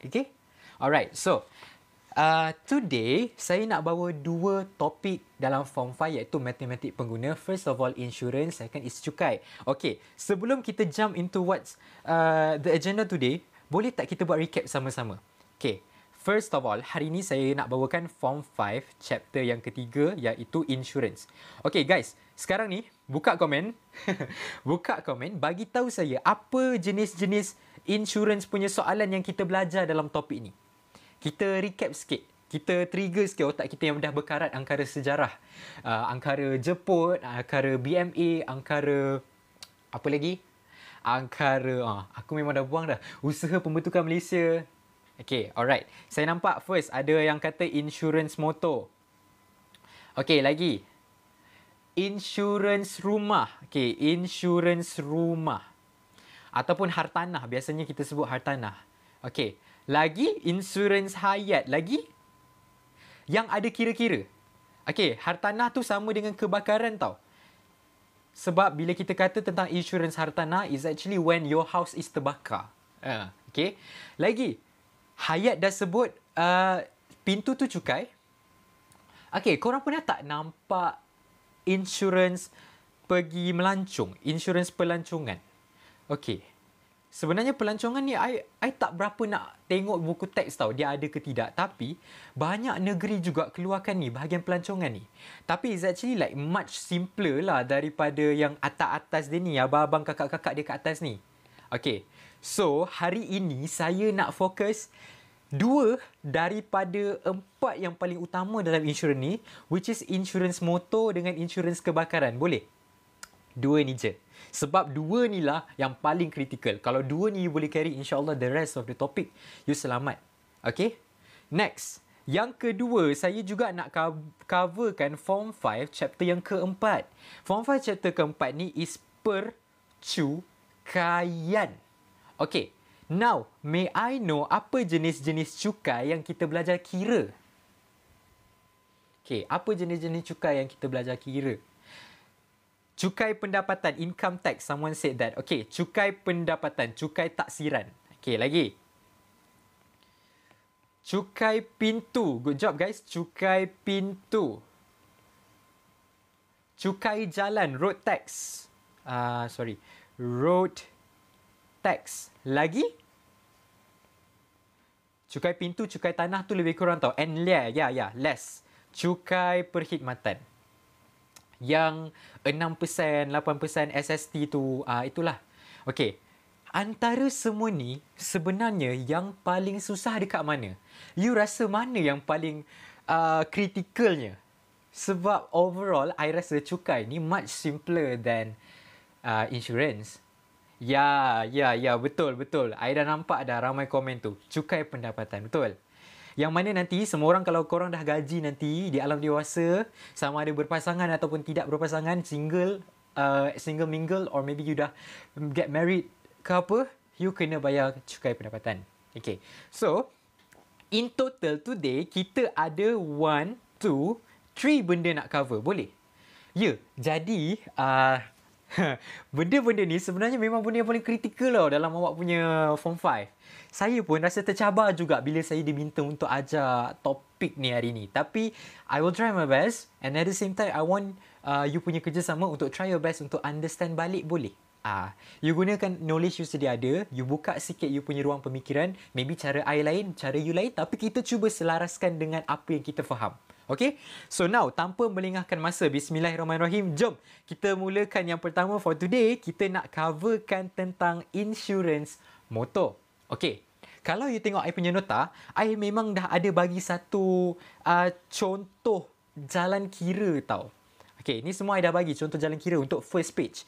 Okay? Alright, so today saya nak bawa dua topik dalam Form 5 iaitu matematik pengguna. First of all, insurance. Second is cukai. Okay, sebelum kita jump into what's the agenda today, boleh tak kita buat recap sama-sama? Okay, first of all, hari ini saya nak bawakan Form 5 chapter yang ketiga iaitu insurance. Okay guys, sekarang ni buka komen. Buka komen, bagi tahu saya apa jenis-jenis insurance punya soalan yang kita belajar dalam topik ni. Kita recap sikit. Kita trigger sikit otak kita yang dah berkarat angkara sejarah. Angkara Jeput, angkara BMA, angkara... apa lagi? Angkara... aku memang dah buang dah. Usaha Pembentukan Malaysia. Okay, alright. Saya nampak first ada yang kata insurance motor. Okay, lagi. Insurance rumah. Okay, insurance rumah. Ataupun hartanah. Biasanya kita sebut hartanah. Okay. Lagi, insurans hayat. Lagi, yang ada kira-kira. Okay, hartanah tu sama dengan kebakaran tau. Sebab bila kita kata tentang insurans hartanah, is actually when your house is terbakar. Okay. Lagi, hayat dah sebut, pintu tu cukai. Okay, korang pernah tak nampak insurans pergi melancong? Insurans pelancongan. Okay. Sebenarnya pelancongan ni, I tak berapa nak tengok buku teks tau, dia ada ke tidak. Tapi, banyak negeri juga keluarkan ni, bahagian pelancongan ni. Tapi, it's actually like much simpler lah daripada yang atas-atas dia ni, abang-abang kakak-kakak dia kat atas ni. Okay. So, hari ini saya nak fokus dua daripada 4 yang paling utama dalam insurans ni, which is insurans motor dengan insurans kebakaran. Boleh? Dua ni je. Sebab dua ni lah yang paling kritikal. Kalau dua ni you boleh carry, insyaAllah the rest of the topic, you selamat. Okay? Next. Yang kedua, saya juga nak coverkan Form 5 chapter yang keempat. Form 5 chapter keempat ni is percukaian. Okay. Now, may I know apa jenis-jenis cukai yang kita belajar kira? Okay, apa jenis-jenis cukai yang kita belajar kira? Cukai pendapatan, income tax, someone said that. Okay, cukai pendapatan, cukai taksiran. Okay, lagi. Cukai pintu. Good job guys. Cukai pintu. Cukai jalan, road tax. Road tax. Lagi? Cukai pintu, cukai tanah tu lebih kurang tau. And less. Cukai perkhidmatan. Yang 6%, 8% SST tu, itulah. Okey. Antara semua ni, sebenarnya yang paling susah dekat mana? You rasa mana yang paling kritikalnya? Sebab overall, I rasa cukai ni much simpler than insurance. Ya, betul. I dah nampak dah ramai komen tu. Cukai pendapatan, betul. Yang mana nanti semua orang, kalau korang dah gaji nanti di alam dewasa, sama ada berpasangan ataupun tidak berpasangan, single mingle, or maybe you dah get married ke apa, you kena bayar cukai pendapatan. Okay. So, in total today, kita ada 1, 2, 3 benda nak cover. Boleh? Ya, jadi benda-benda ni sebenarnya memang benda yang paling kritikal tau dalam awak punya Form 5. Saya pun rasa tercabar juga bila saya diminta untuk ajar topik ni hari ni. Tapi, I will try my best. And at the same time, I want you punya kerjasama untuk try your best untuk understand balik, boleh? You gunakan knowledge you sedia ada. You buka sikit you punya ruang pemikiran. Maybe cara I lain, cara you lain. Tapi kita cuba selaraskan dengan apa yang kita faham. Okay? So now, tanpa melengahkan masa, bismillahirrahmanirrahim, jom kita mulakan yang pertama for today. Kita nak coverkan tentang insurance motor. Okay. Kalau you tengok I punya nota, I memang dah ada bagi satu contoh jalan kira tau. Okay, ni semua I dah bagi contoh jalan kira untuk first page.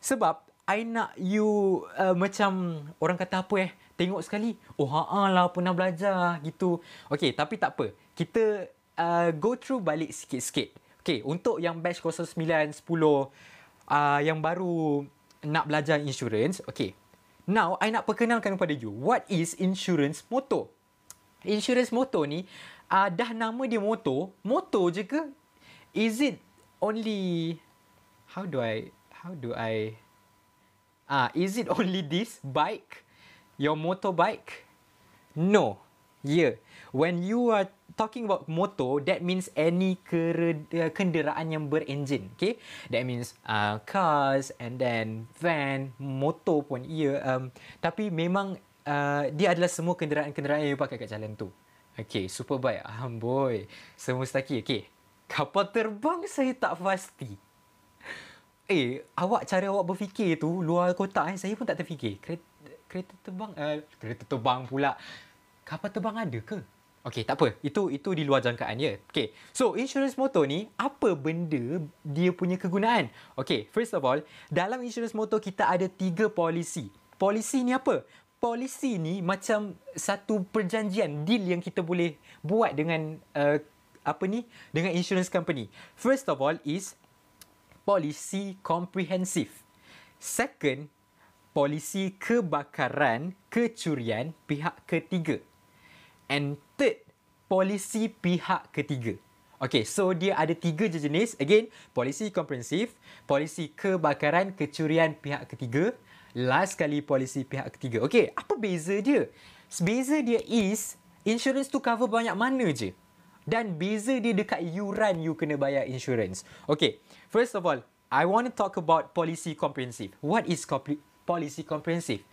Sebab I nak you macam orang kata apa tengok sekali, oh lah pernah belajar gitu. Okay, tapi tak apa. Kita go through balik sikit-sikit. Okay, untuk yang batch 09, 10 yang baru nak belajar insurance, okay. Now, I nak perkenalkan kepada you, what is insurance motor? Insurance motor ni, dah nama dia motor je ke? Is it only, is it only this bike, your motorbike? No. Yeah. When you are talking about motor, that means any kenderaan yang berenjin. Okay. That means cars and then van, motor pun. Yeah. Tapi memang dia adalah semua kenderaan-kenderaan yang you pakai kat jalan tu. Okay. Super baik. Amboi. Semua mustaki. Okay. Kapal terbang saya tak pasti. Cara awak berfikir tu luar kotak. Saya pun tak terfikir. Kereta terbang pula. Kapal terbang ada ke? Okey, tak apa. Itu di luar jangkaan ya. Okey. So, insurans motor ni apa benda dia punya kegunaan? Okey, first of all, dalam insurans motor kita ada 3 polisi. Polisi ni apa? Polisi ni macam satu perjanjian, deal yang kita boleh buat dengan dengan insurance company. First of all is polisi komprehensif. Second, polisi kebakaran, kecurian pihak ketiga. And third, polisi pihak ketiga. Okay, so dia ada 3 je jenis. Again, polisi komprehensif, polisi kebakaran, kecurian pihak ketiga. Last kali, polisi pihak ketiga. Okay, apa beza dia? Beza dia is, insurance tu cover banyak mana je. Dan beza dia dekat yuran you kena bayar insurance. Okay, first of all, I want to talk about policy comprehensive. What is policy comprehensive?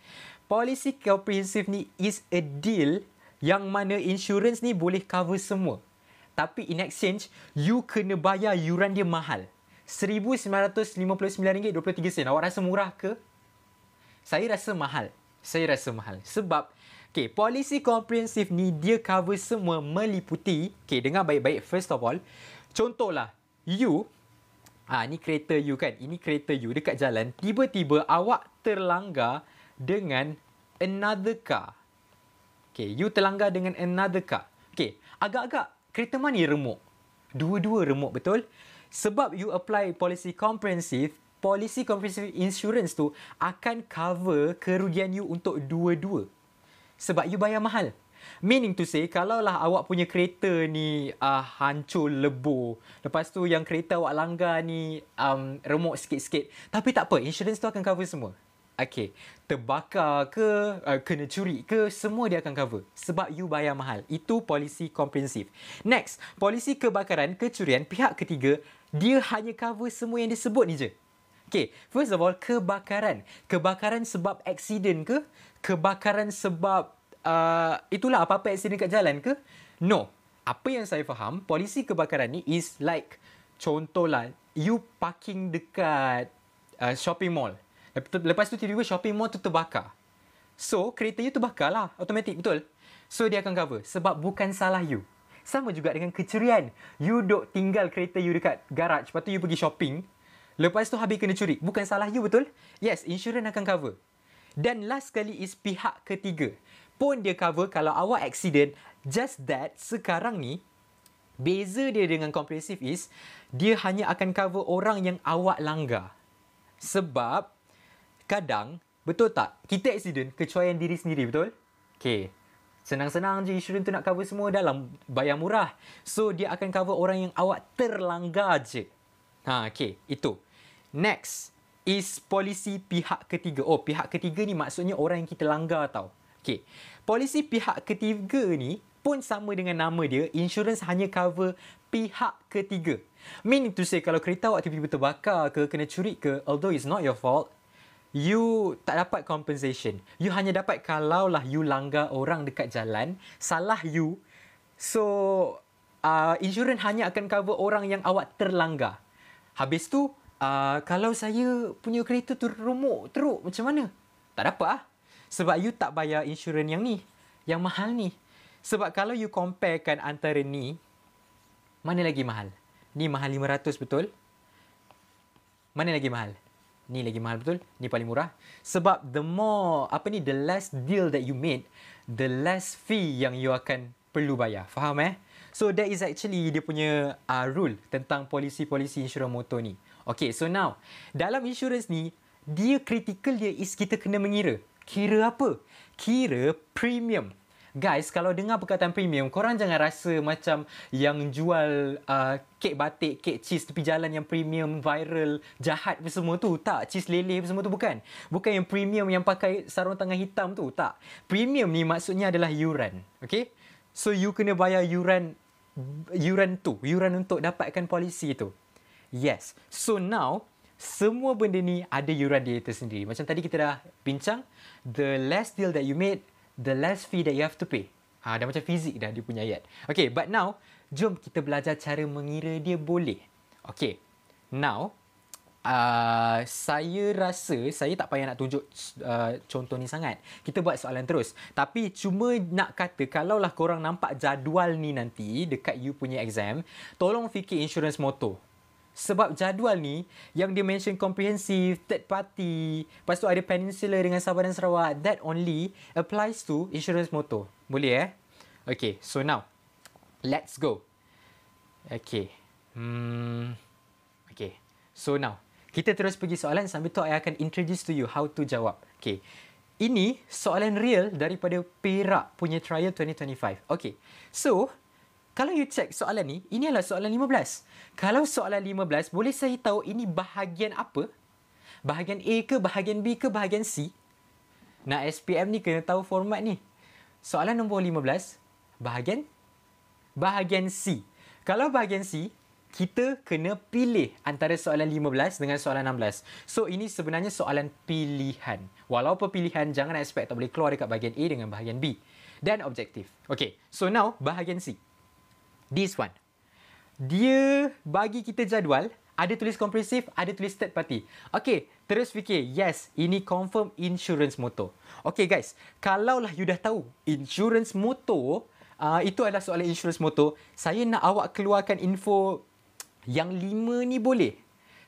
Policy comprehensive ni is a deal yang mana insurance ni boleh cover semua. Tapi in exchange, you kena bayar yuran dia mahal. RM1,959.23. Awak rasa murah ke? Saya rasa mahal. Sebab polisi komprehensif ni dia cover semua meliputi, dengar baik-baik first of all. Contohlah, you, ni kereta you kan, ini kereta you dekat jalan, tiba-tiba awak terlanggar dengan another car. You terlanggar dengan another car. Agak-agak kereta mana yang remuk? Dua-dua remuk, betul? Sebab you apply policy comprehensive insurance tu akan cover kerugian you untuk dua-dua. Sebab you bayar mahal. Meaning to say, kalaulah awak punya kereta ni hancur, lebur. Lepas tu yang kereta awak langgar ni remuk sikit-sikit. Tapi tak apa, insurance tu akan cover semua. Terbakar ke, kena curi ke, semua dia akan cover. Sebab you bayar mahal. Itu polisi komprehensif. Next, polisi kebakaran, kecurian, pihak ketiga, dia hanya cover semua yang disebut ni je. First of all, kebakaran. Kebakaran sebab aksiden ke? Kebakaran sebab itulah apa-apa aksiden kat jalan ke? No. Apa yang saya faham, polisi kebakaran ni is like, contohlah, you parking dekat shopping mall. Lepas tu tiba-tiba shopping mall tu terbakar. So, kereta you terbakar lah. Automatik, betul? So, dia akan cover. Sebab bukan salah you. Sama juga dengan kecurian. You duk tinggal kereta you dekat garage. Lepas tu you pergi shopping. Lepas tu habis kena curi. Bukan salah you, betul? Yes, insurans akan cover. Dan last kali is pihak ketiga. Pun dia cover kalau awak accident. Just that, sekarang ni, beza dia dengan komprehensif is, dia hanya akan cover orang yang awak langgar. Sebab, kadang, betul tak? Kita accident, kecuaian diri sendiri, betul? Senang-senang je insurans tu nak cover semua dalam bayar murah. So, dia akan cover orang yang awak terlanggar je. Itu. Next is polisi pihak ketiga. Pihak ketiga ni maksudnya orang yang kita langgar tau. Polisi pihak ketiga ni pun sama dengan nama dia, insurans hanya cover pihak ketiga. Meaning to say, kalau kereta awak tiba-tiba terbakar ke, kena curi ke, although it's not your fault, you tak dapat compensation. You hanya dapat kalaulah you langgar orang dekat jalan, salah you. So, insurans hanya akan cover orang yang awak terlanggar. Habis tu, kalau saya punya kereta tu remuk, teruk, macam mana? Tak dapat lah. Sebab you tak bayar insurans yang ni, yang mahal ni. Sebab kalau you comparekan antara ni, mana lagi mahal? Ni mahal 500, betul? Mana lagi mahal? Ni lagi mahal, betul? Ni paling murah. Sebab the less deal that you made, the less fee yang you akan perlu bayar. Faham So that is actually dia punya rule tentang polisi-polisi insurans motor ni. So now, dalam insurans ni, dia critical dia is kita kena mengira. Kira apa? Kira premium. Guys, kalau dengar perkataan premium, korang jangan rasa macam yang jual kek batik, kek cheese tepi jalan yang premium, viral, jahat semua tu. Tak, cheese leleh semua tu bukan. Bukan yang premium yang pakai sarung tangan hitam tu. Tak. Premium ni maksudnya adalah yuran. Okay? So, you kena bayar yuran untuk dapatkan polisi tu. Yes. So, now, semua benda ni ada yuran dia tersendiri. Macam tadi kita dah bincang, the less deal that you made, the less fee that you have to pay. Dah macam fizik dah dia punya ayat. Okay, but now, jom kita belajar cara mengira dia boleh. Okay, now, saya rasa saya tak payah nak tunjuk contoh ni sangat. Kita buat soalan terus. Tapi cuma nak kata, kalaulah korang nampak jadual ni nanti dekat you punya exam, tolong fikir insurans motor. Sebab jadual ni, yang dia mention comprehensive, third party, lepas tu ada Peninsula dengan Sabah dan Sarawak, that only applies to insurance motor. Boleh Okay, so now, let's go. Okay. Okay, so now, kita terus pergi soalan sambil tu I akan introduce to you how to jawab. Okay, ini soalan real daripada Perak punya trial 2025. Okay, so, kalau you check soalan ni, ini adalah soalan 15. Kalau soalan 15, boleh saya tahu ini bahagian apa? Bahagian A ke, bahagian B ke, bahagian C? Nak SPM ni kena tahu format ni. Soalan nombor 15, bahagian C. Kalau bahagian C, kita kena pilih antara soalan 15 dengan soalan 16. So, ini sebenarnya soalan pilihan. Walaupun pilihan, jangan expect tak boleh keluar dekat bahagian A dengan bahagian B. Dan objektif. Okay, so now, bahagian C. This one. Dia bagi kita jadual, ada tulis komprehensif, ada tulis third party. Okay, terus fikir, yes, ini confirm insurance motor. Okay guys, kalaulah you dah tahu insurance motor, itu adalah soalan insurance motor, saya nak awak keluarkan info yang 5 ni boleh.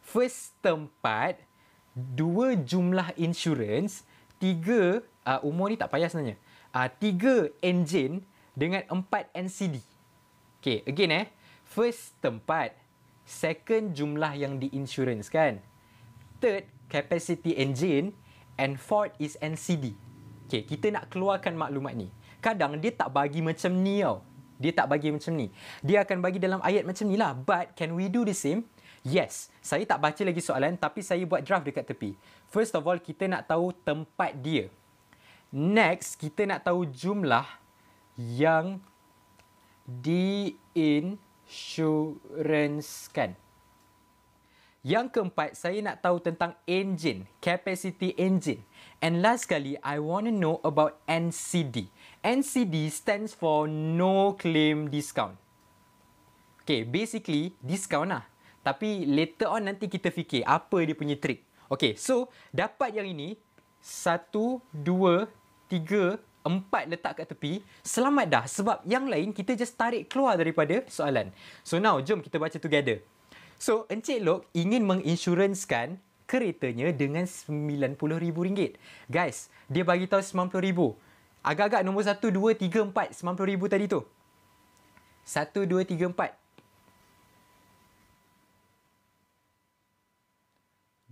First tempat, 2 jumlah insurance, 3, umur ni tak payah sebenarnya, 3 engine dengan 4 NCD. Okay, again first tempat, second jumlah yang di-insurance kan, third capacity engine, and fourth is NCD. Okay, kita nak keluarkan maklumat ni. Kadang dia tak bagi macam ni tau. Dia tak bagi macam ni. Dia akan bagi dalam ayat macam ni lah. But can we do the same? Yes. Saya tak baca lagi soalan tapi saya buat draft dekat tepi. First of all, kita nak tahu tempat dia. Next, kita nak tahu jumlah yang diinsurancekan. Yang keempat, saya nak tahu tentang engine, capacity engine. And last sekali, I want to know about NCD. NCD stands for no claim discount. Okay, basically discount lah. Tapi later on nanti kita fikir apa dia punya trick. Okay, so dapat yang ini, 1, 2, 3, 4 letak kat tepi, selamat dah. Sebab yang lain kita just tarik keluar daripada soalan. So now, jom kita baca together. So, Encik Lok ingin menginsurancekan keretanya dengan RM90,000. Guys, dia bagi tahu RM90,000. Agak-agak nombor 1, 2, 3, 4. RM90,000 tadi tu. 1, 2, 3, 4.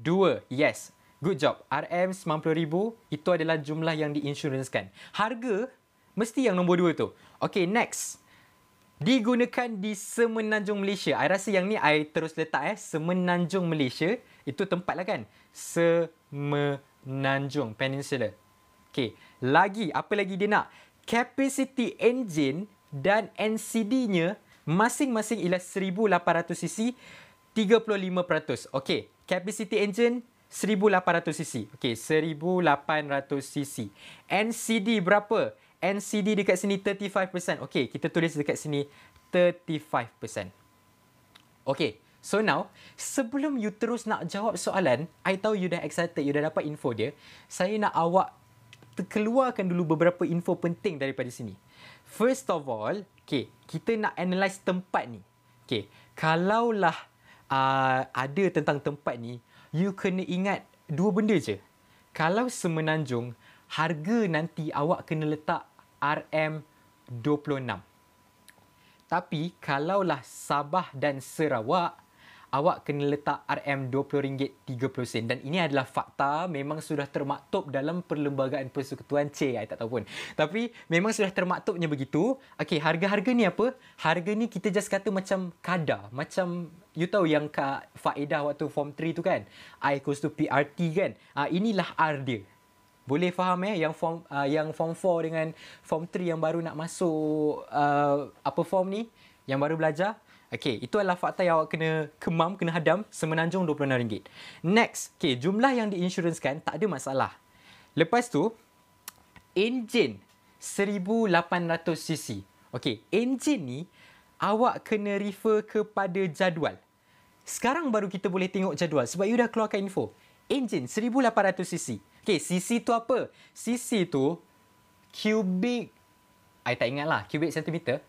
2, yes. Good job. RM90,000 itu adalah jumlah yang diinsurancekan. Harga mesti yang nombor 2 tu. Okay, next. Digunakan di Semenanjung Malaysia. I rasa yang ni I terus letak Semenanjung Malaysia. Itu tempat lah kan. Semenanjung Peninsula. Okay. Lagi, apa lagi dia nak? Capacity engine dan NCD-nya masing-masing ialah 1800cc, 35%. Okay. Capacity engine 1800cc. Okey, 1800cc. NCD berapa? NCD dekat sini 35%. Okey, kita tulis dekat sini 35%. Okey, so now, sebelum you terus nak jawab soalan, I tahu you dah excited, you dah dapat info dia. Saya nak awak keluarkan dulu beberapa info penting daripada sini. First of all, okay, kita nak analyse tempat ni. Okay, kalaulah ada tentang tempat ni, you kena ingat 2 benda je. Kalau Semenanjung, harga nanti awak kena letak RM26. Tapi kalaulah Sabah dan Sarawak, awak kena letak RM20.30. Dan ini adalah fakta, memang sudah termaktub dalam Perlembagaan Persekutuan I tak tahu pun. Tapi memang sudah termaktubnya begitu. Okey, harga-harga ni apa? Harga ni kita just kata macam kadar. Macam you tahu yang Kak faedah waktu form 3 tu kan? I equals to PRT kan? Inilah R dia. Boleh faham yang form 4 dengan form 3 yang baru nak masuk apa form ni? Yang baru belajar? Okey, itu adalah fakta yang awak kena kemam, kena hadam, semenanjung RM26. Next, okey, jumlah yang diinsurancekan tak ada masalah. Lepas tu, enjin 1800cc. Okey, enjin ni awak kena refer kepada jadual. Sekarang baru kita boleh tengok jadual sebab you dah keluarkan info. Enjin 1800cc. Okey, cc tu apa? Cc tu cubic, I tak ingat lah, cubic centimeter.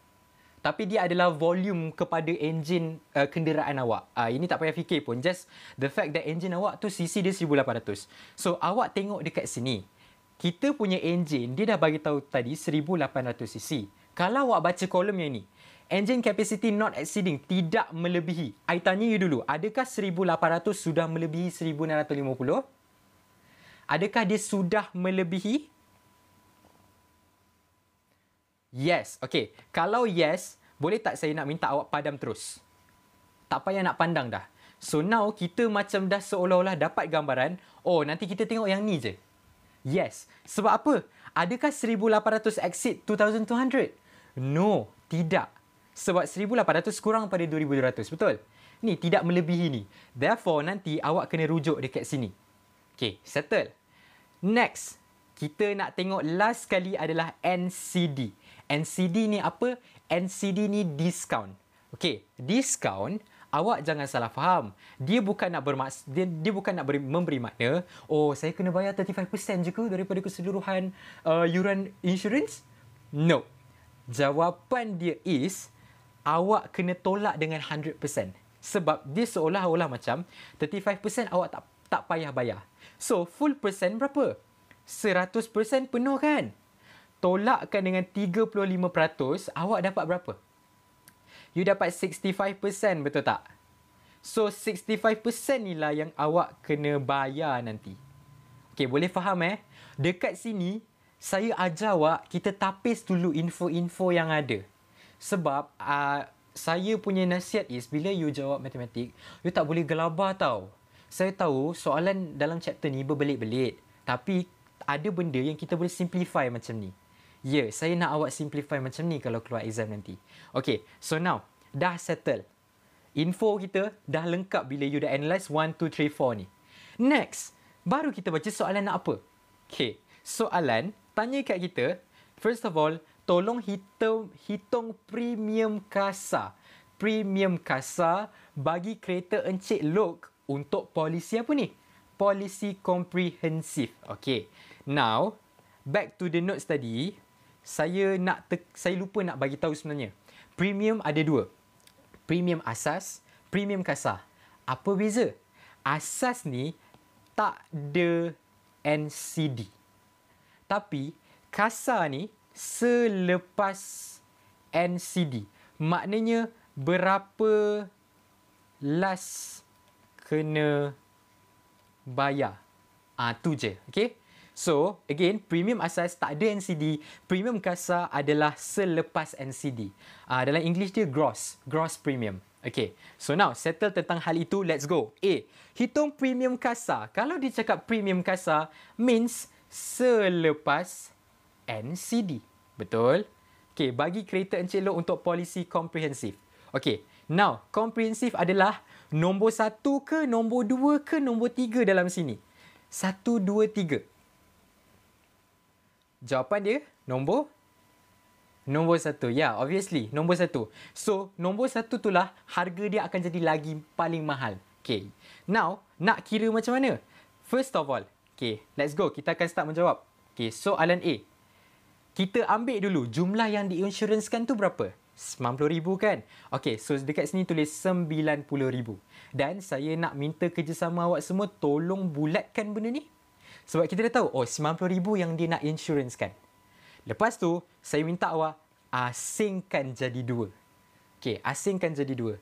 Tapi dia adalah volume kepada enjin kenderaan awak. Ini tak payah fikir pun. Just the fact that enjin awak tu cc dia 1800. So, awak tengok dekat sini. Kita punya enjin, dia dah bagi tahu tadi 1800cc. Kalau awak baca kolom yang ni, engine capacity not exceeding, tidak melebihi. I tanya you dulu, adakah 1800 sudah melebihi 1650? Adakah dia sudah melebihi? Yes. Okay. Kalau yes, boleh tak saya nak minta awak padam terus? Tak payah nak pandang dah. So now, kita macam dah seolah-olah dapat gambaran, oh nanti kita tengok yang ni je. Yes. Sebab apa? Adakah 1800 exceed 2200? No, tidak. Sebab 1800 kurang pada 2200, betul? Ni tidak melebihi ni. Therefore, nanti awak kena rujuk dekat sini. Okay, settle. Next, kita nak tengok last kali adalah NCD. NCD ni apa? NCD ni discount. Okay, discount, awak jangan salah faham. Dia bukan nak memberi makna, oh saya kena bayar 35% je ke daripada keseluruhan yuran insurance? No. Jawapan dia is, awak kena tolak dengan 100%. Sebab dia seolah-olah macam 35% awak tak payah bayar. So, full persen berapa? 100% penuh kan? Tolakkan dengan 35%, awak dapat berapa? You dapat 65%, betul tak? So, 65% ni lah yang awak kena bayar nanti. Okay, boleh faham Dekat sini, saya ajar awak, kita tapis dulu info-info yang ada. Sebab, saya punya nasihat is, bila you jawab matematik, you tak boleh gelabah tau. Saya tahu soalan dalam chapter ni berbelit-belit. Tapi, ada benda yang kita boleh simplify macam ni. Ya, saya nak awak simplify macam ni kalau keluar exam nanti. Okay, so now, dah settle. Info kita dah lengkap bila you dah analyse 1, 2, 3, 4 ni. Next, baru kita baca soalan nak apa. Okay, soalan tanya kat kita, first of all, tolong hitung premium kasar. Premium kasar bagi kereta Encik Lok untuk polisi apa ni? Polisi komprehensif. Okay, now, back to the notes tadi. Saya lupa nak bagi tahu sebenarnya. Premium ada dua. Premium asas, premium kasar. Apa beza? Asas ni tak ada NCD. Tapi kasar ni selepas NCD. Maknanya berapa last kena bayar. Tu je. Okay? So, again, premium asas tak ada NCD. Premium kasar adalah selepas NCD. Dalam English dia gross. Gross premium. Okay. So, now, settle tentang hal itu. Let's go. A. Hitung premium kasar. Kalau dia cakap premium kasar, means selepas NCD. Betul? Okay. Bagi kereta Encik Lok untuk polisi komprehensif. Okay. Now, komprehensif adalah nombor 1 ke, nombor 2 ke, nombor 3 dalam sini? 1, 2, 3. Jawapan dia nombor 1. Ya, obviously nombor 1. So, nombor 1 itulah harga dia akan jadi lagi paling mahal. Okay. Now, nak kira macam mana? First of all, okay, let's go. Kita akan start menjawab. Okay, soalan A. Kita ambil dulu jumlah yang diinsurancekan tu berapa? 90,000 kan? Okay, so dekat sini tulis 90,000. Dan saya nak minta kerjasama awak semua tolong bulatkan benda ni. Sebab kita dah tahu, oh 90,000 yang dia nak insurance kan. Lepas tu, saya minta awak asingkan jadi 2. Okay, asingkan jadi 2.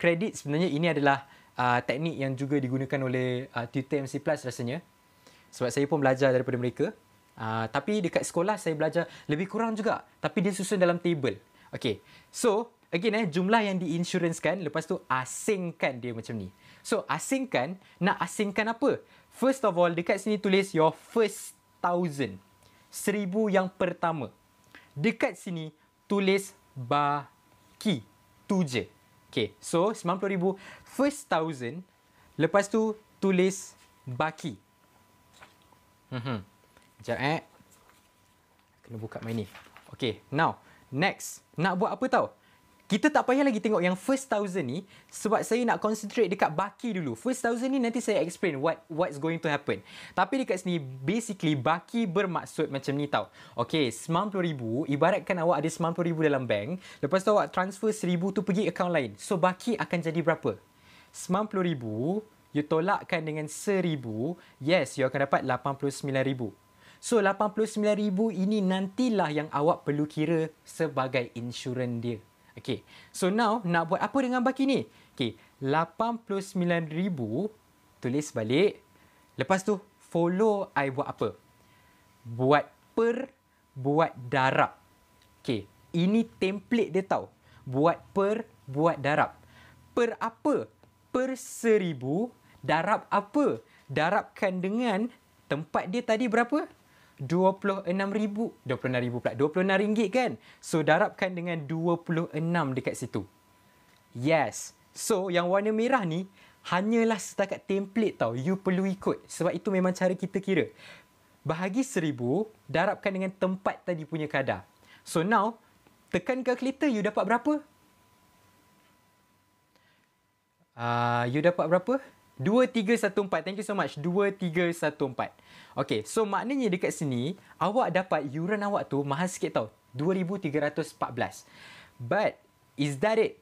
Kredit sebenarnya ini adalah teknik yang juga digunakan oleh tutor MC Plus rasanya. Sebab saya pun belajar daripada mereka. Tapi dekat sekolah saya belajar lebih kurang juga. Tapi dia susun dalam table. Okay. So, again jumlah yang diinsurancekan, lepas tu asingkan dia macam ni. So, asingkan, nak asingkan apa? First of all, dekat sini tulis your first 1,000. 1,000 yang pertama. Dekat sini tulis baki. Tu je. Okay, so 90,000 first 1,000. Lepas tu tulis baki. Sekejap kena buka main ni. Okay, now next. Nak buat apa tau? Kita tak payah lagi tengok yang first 1,000 ni sebab saya nak concentrate dekat baki dulu. First 1,000 ni nanti saya explain what's going to happen. Tapi dekat sini basically baki bermaksud macam ni tau. Okay, 90,000 ibaratkan awak ada 90,000 dalam bank. Lepas tu awak transfer 1,000 tu pergi akaun lain. So baki akan jadi berapa? 90,000 you tolakkan dengan 1,000. Yes, you akan dapat 89,000. So 89,000 ini nantilah yang awak perlu kira sebagai insurans dia. Okay, so now nak buat apa dengan baki ni? Okay, 89,000 tulis balik. Lepas tu follow I buat apa? Buat per, buat darab. Okay, ini template dia tau. Buat per, buat darab. Per apa? Per 1,000 darab apa? Darabkan dengan tempat dia tadi berapa? 26,000 pula. 26 ringgit kan? So, darabkan dengan 26 dekat situ. Yes. So, yang warna merah ni hanyalah setakat template tau. You perlu ikut. Sebab itu memang cara kita kira. Bahagi 1,000, darabkan dengan tempat tadi punya kadar. So, now, tekan calculator, you dapat berapa? You dapat berapa? 2314. Thank you so much. 2314. Okay, so maknanya dekat sini, awak dapat yuran awak tu mahal sikit tau. 2,314. But, is that it?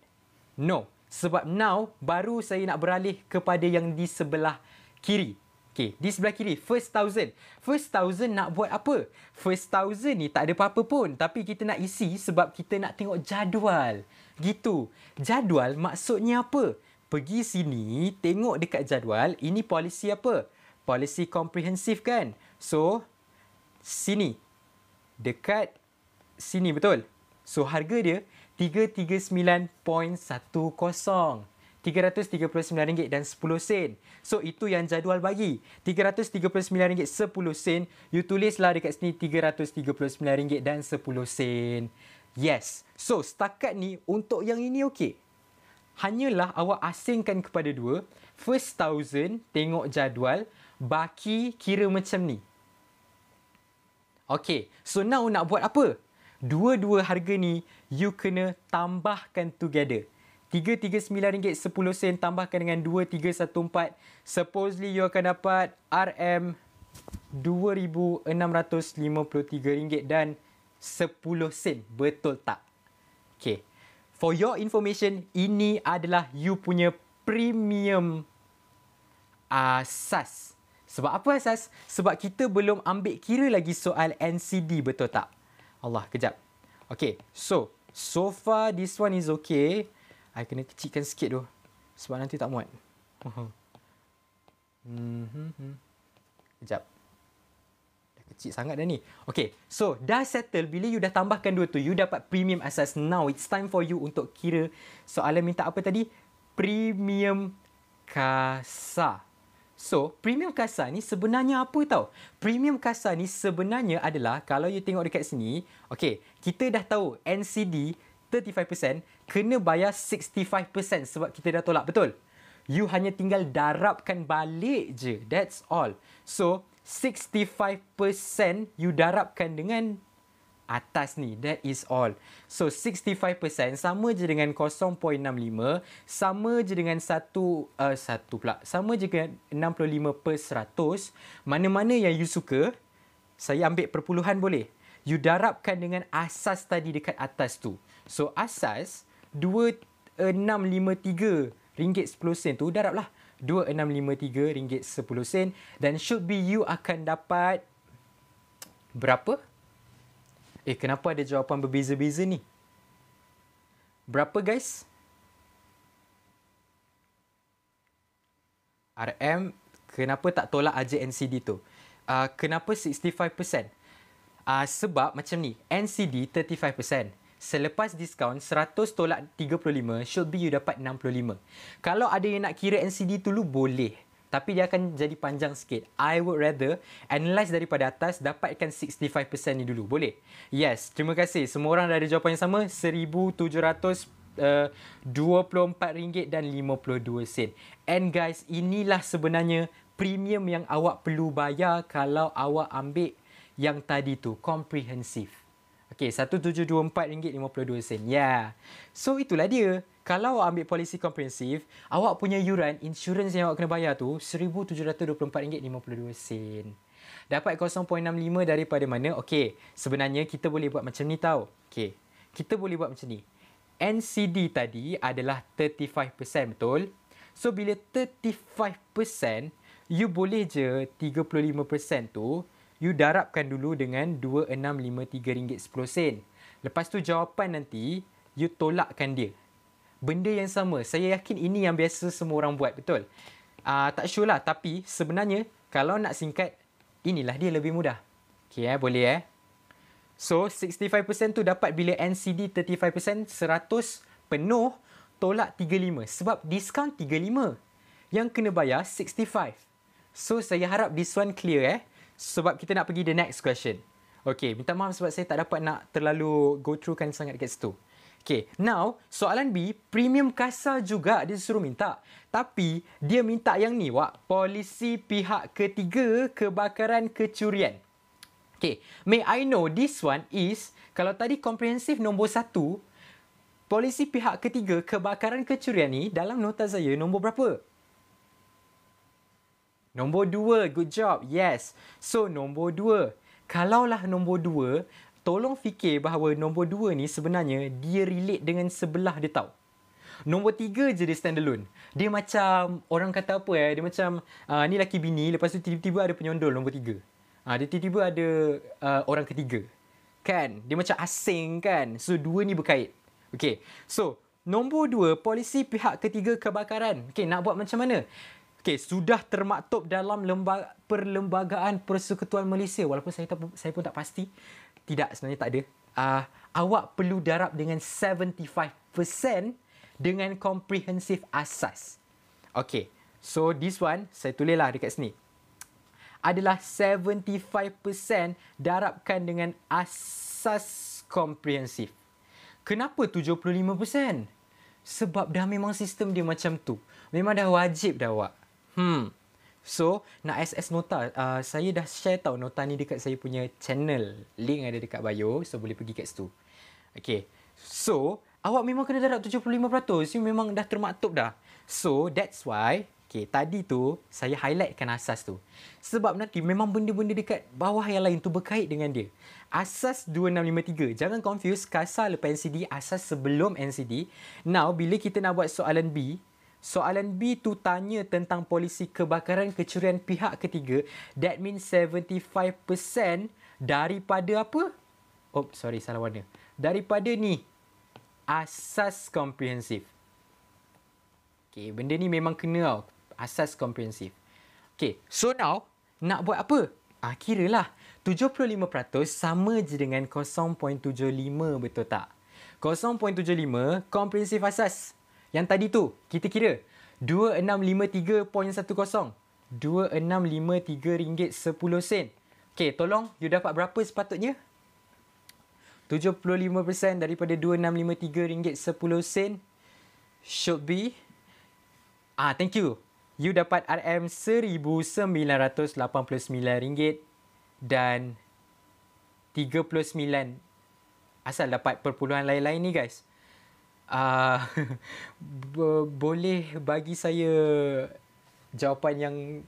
No. Sebab now, baru saya nak beralih kepada yang di sebelah kiri. Okay, di sebelah kiri, first 1,000. First 1,000 nak buat apa? First 1,000 ni tak ada apa-apa pun. Tapi kita nak isi sebab kita nak tengok jadual. Gitu. Jadual maksudnya apa? Pergi sini, tengok dekat jadual, ini polisi apa? Polisi komprehensif kan? So, sini. Dekat sini, betul? So, harga dia RM339.10. RM339.10. So, itu yang jadual bagi. RM339.10. You tulislah dekat sini RM339.10. Yes. So, setakat ni, untuk yang ini okey. Hanyalah awak asingkan kepada dua. First 1,000, tengok jadual. Baki kira macam ni. Okay, so now nak buat apa? Dua-dua harga ni, you kena tambahkan together. RM339.10 tambahkan dengan 2,314. Supposedly you akan dapat RM RM2,653.10. Betul tak? Okay. For your information, ini adalah you punya premium asas. Sebab apa asas? Sebab kita belum ambil kira lagi soal NCD, betul tak? Allah, kejap. Okay, so far this one is okay. I kena kecilkan sikit tu. Sebab nanti tak muat. Kejap. Dah kecil sangat dah ni. Okay, so dah settle. Bila you dah tambahkan dua tu, you dapat premium asas. Now it's time for you untuk kira soalan minta apa tadi? Premium kasar. So, premium kasar ni sebenarnya apa tau? Premium kasar ni sebenarnya adalah, kalau you tengok dekat sini, okay, kita dah tahu NCD 35%, kena bayar 65% sebab kita dah tolak, betul? You hanya tinggal darabkan balik je, that's all. So, 65% you darabkan dengan atas ni, that is all. So 65% sama je dengan 0.65, sama je dengan sama je dengan 65%. Mana-mana yang you suka, saya ambil perpuluhan boleh. You darabkan dengan asas tadi dekat atas tu. So asas RM2,653.10 tu darablah RM2,653.10 dan should be you akan dapat berapa? Kenapa ada jawapan berbeza-beza ni? Berapa guys? RM, kenapa tak tolak aja NCD tu? Kenapa 65%? Sebab macam ni, NCD 35%. Selepas diskaun 100 tolak 35, should be you dapat 65. Kalau ada yang nak kira NCD dulu boleh. Tapi dia akan jadi panjang sikit. I would rather analyse daripada atas, dapatkan 65% ni dulu. Boleh? Yes, terima kasih. Semua orang dah ada jawapan yang sama. RM1,724.52. And guys, inilah sebenarnya premium yang awak perlu bayar kalau awak ambil yang tadi tu, komprehensif. Okey, RM1,724.52. Yeah. So, itulah dia. Kalau awak ambil polisi komprehensif, awak punya yuran, insurans yang awak kena bayar tu, RM1,724.52. Dapat 0.65 daripada mana? Okey, sebenarnya kita boleh buat macam ni tau. Okey, kita boleh buat macam ni. NCD tadi adalah 35%, betul? So, bila 35%, you boleh je 35% tu, you darabkan dulu dengan RM2,653.10. Lepas tu jawapan nanti, you tolakkan dia. Benda yang sama. Saya yakin ini yang biasa semua orang buat, betul? Tak sure lah. Tapi sebenarnya, kalau nak singkat, inilah dia lebih mudah. Okay, boleh. So, 65% tu dapat bila NCD 35%, 100 penuh, tolak 35. Sebab diskaun 35. Yang kena bayar 65. So, saya harap this one clear. Sebab kita nak pergi the next question. Okay, minta maaf sebab saya tak dapat nak terlalu go through kan sangat dekat situ. Okay, now soalan B, premium kasar juga dia suruh minta. Tapi dia minta yang ni, wak, polisi pihak ketiga kebakaran kecurian. Okay, may I know this one is, kalau tadi komprehensif nombor 1, polisi pihak ketiga kebakaran kecurian ni dalam nota saya nombor berapa? Nombor 2, good job. Yes. So, nombor 2. Kalaulah nombor 2, tolong fikir bahawa nombor 2 ni sebenarnya dia relate dengan sebelah dia tau. Nombor 3 je dia standalone. Dia macam, orang kata apa dia macam, ni laki bini, lepas tu tiba-tiba ada penyondol nombor 3. Dia tiba-tiba ada orang ketiga. Kan? Dia macam asing kan? So, 2 ni berkait. Okay. So, nombor 2, polisi pihak ketiga kebakaran. Okay, nak buat macam mana? Okey, sudah termaktub dalam Perlembagaan Persekutuan Malaysia. Walaupun saya pun tak pasti. Tidak, sebenarnya tak ada. Awak perlu darab dengan 75% dengan komprehensif asas. Okey, so this one, saya tulislah dekat sini. Adalah 75% darabkan dengan asas komprehensif. Kenapa 75%? Sebab dah memang sistem dia macam tu. Memang dah wajib dah awak. So, nak SS nota, saya dah share tau nota ni dekat saya punya channel. Link ada dekat bio, so boleh pergi kat situ. Okay, so, awak memang kena darab 75%. You memang dah termaktub dah. So, that's why, okay, tadi tu, saya highlightkan asas tu. Sebab nanti memang benda-benda dekat bawah yang lain tu berkait dengan dia. Asas 2653. Jangan confuse kasar lepas NCD, asas sebelum NCD. Now, bila kita nak buat soalan B, soalan B tu tanya tentang polisi kebakaran kecurian pihak ketiga. That means 75% daripada apa? Oh, sorry, salah warna. Daripada ni, asas komprehensif. Okay, benda ni memang kena tau. Asas komprehensif. Okay, so now, nak buat apa? Kiralah. 75% sama je dengan 0.75, betul tak? 0.75 komprehensif asas. Yang tadi tu, kita kira RM2653.10. RM2653.10. Okey, tolong you dapat berapa sepatutnya? 75% daripada RM2653.10 should be thank you. You dapat RM1,989 dan 39. Asal dapat perpuluhan lain-lain ni guys. Boleh bagi saya jawapan yang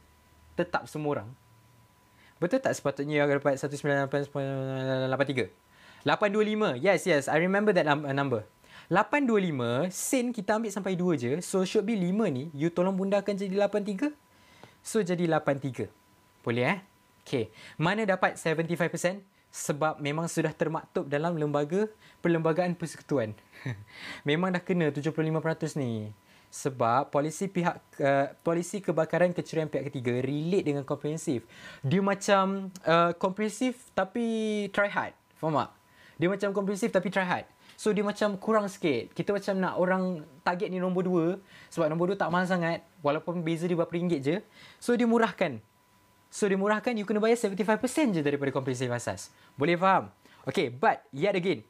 tetap semua orang? Betul tak sepatutnya yang dapat 198.83? 825. Yes. I remember that number. 825, sen kita ambil sampai 2 je. So, should be 5 ni. You tolong bundahkan jadi 83. So, jadi 83. Boleh Okay. Mana dapat 75%? Sebab memang sudah termaktub dalam Perlembagaan Persekutuan. Memang dah kena 75% ni. Sebab polisi kebakaran kecurian pihak ketiga relate dengan komprehensif. Dia macam komprehensif tapi try hard. Faham tak? Dia macam komprehensif tapi try hard. So dia macam kurang sikit. Kita macam nak orang target ni nombor 2. Sebab nombor 2 tak mahal sangat. Walaupun beza dia berapa ringgit je. So dia murahkan. You kena bayar 75% je daripada komprehensif asas. Boleh faham? Okay, but yet again.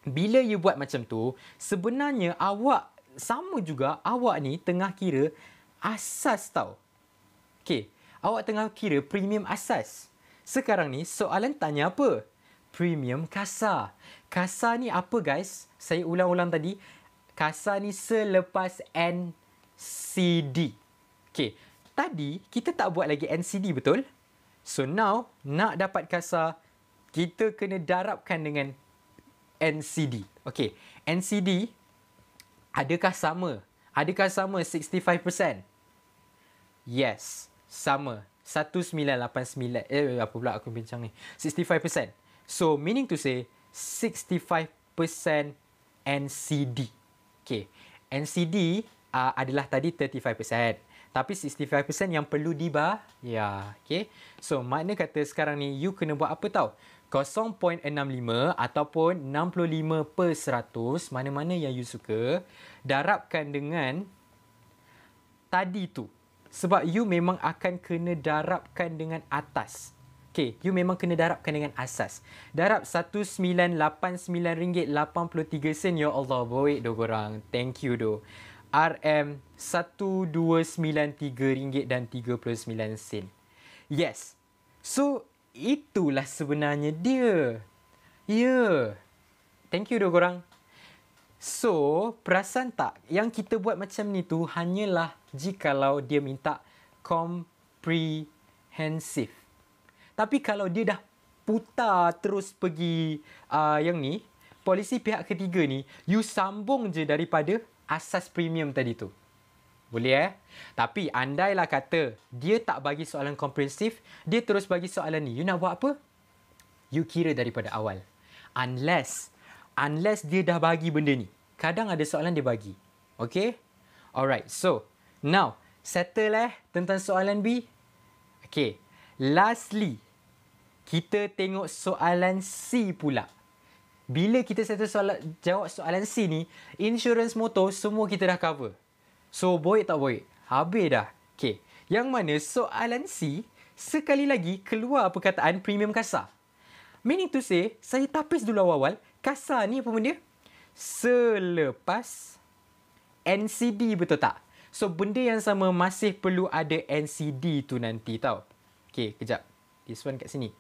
Bila you buat macam tu, sebenarnya awak sama juga, awak ni tengah kira asas tau. Okay, awak tengah kira premium asas. Sekarang ni soalan tanya apa? Premium kasar. Kasar ni apa guys? Saya ulang-ulang tadi. Kasar ni selepas NCD. Okay, tadi kita tak buat lagi NCD betul? So now, nak dapat kasar, kita kena darabkan dengan NCD. Okay, NCD adakah sama? Adakah sama 65%? Yes, sama. 1989. Apa pula aku bincang ni? 65%. So, meaning to say, 65% NCD. Okay, NCD adalah tadi 35%. Tapi 65% yang perlu dibayar. Okay, so makna kata sekarang ni, you kena buat apa tau? 0.65 ataupun 65%, mana-mana yang you suka, darabkan dengan tadi tu. Sebab you memang akan kena darabkan dengan atas. Okay, you memang kena darabkan dengan asas. Darab RM1989.83. Ya Allah, baik doh korang. Thank you doh. RM RM1293.39. Yes. So, itulah sebenarnya dia. Ya. Thank you doh korang. So, perasan tak? Yang kita buat macam ni tu hanyalah jikalau dia minta komprehensif. Tapi kalau dia dah putar terus pergi yang ni, polisi pihak ketiga ni, you sambung je daripada asas premium tadi tu. Boleh Tapi andailah kata dia tak bagi soalan komprehensif, dia terus bagi soalan ni. You nak buat apa? You kira daripada awal. Unless dia dah bagi benda ni. Kadang ada soalan dia bagi. Okay? Alright. So, now, settle tentang soalan B. Okay. Lastly, kita tengok soalan C pula. Bila kita jawab soalan C ni, insurans motor semua kita dah cover. So, boy tak boy? Habis dah. Okay. Yang mana soalan C, sekali lagi keluar perkataan premium kasar. Meaning to say, saya tapis dulu awal-awal, kasar ni apa benda? Selepas NCD, betul tak? So, benda yang sama masih perlu ada NCD tu nanti tau. Okay, kejap. This one kat sini.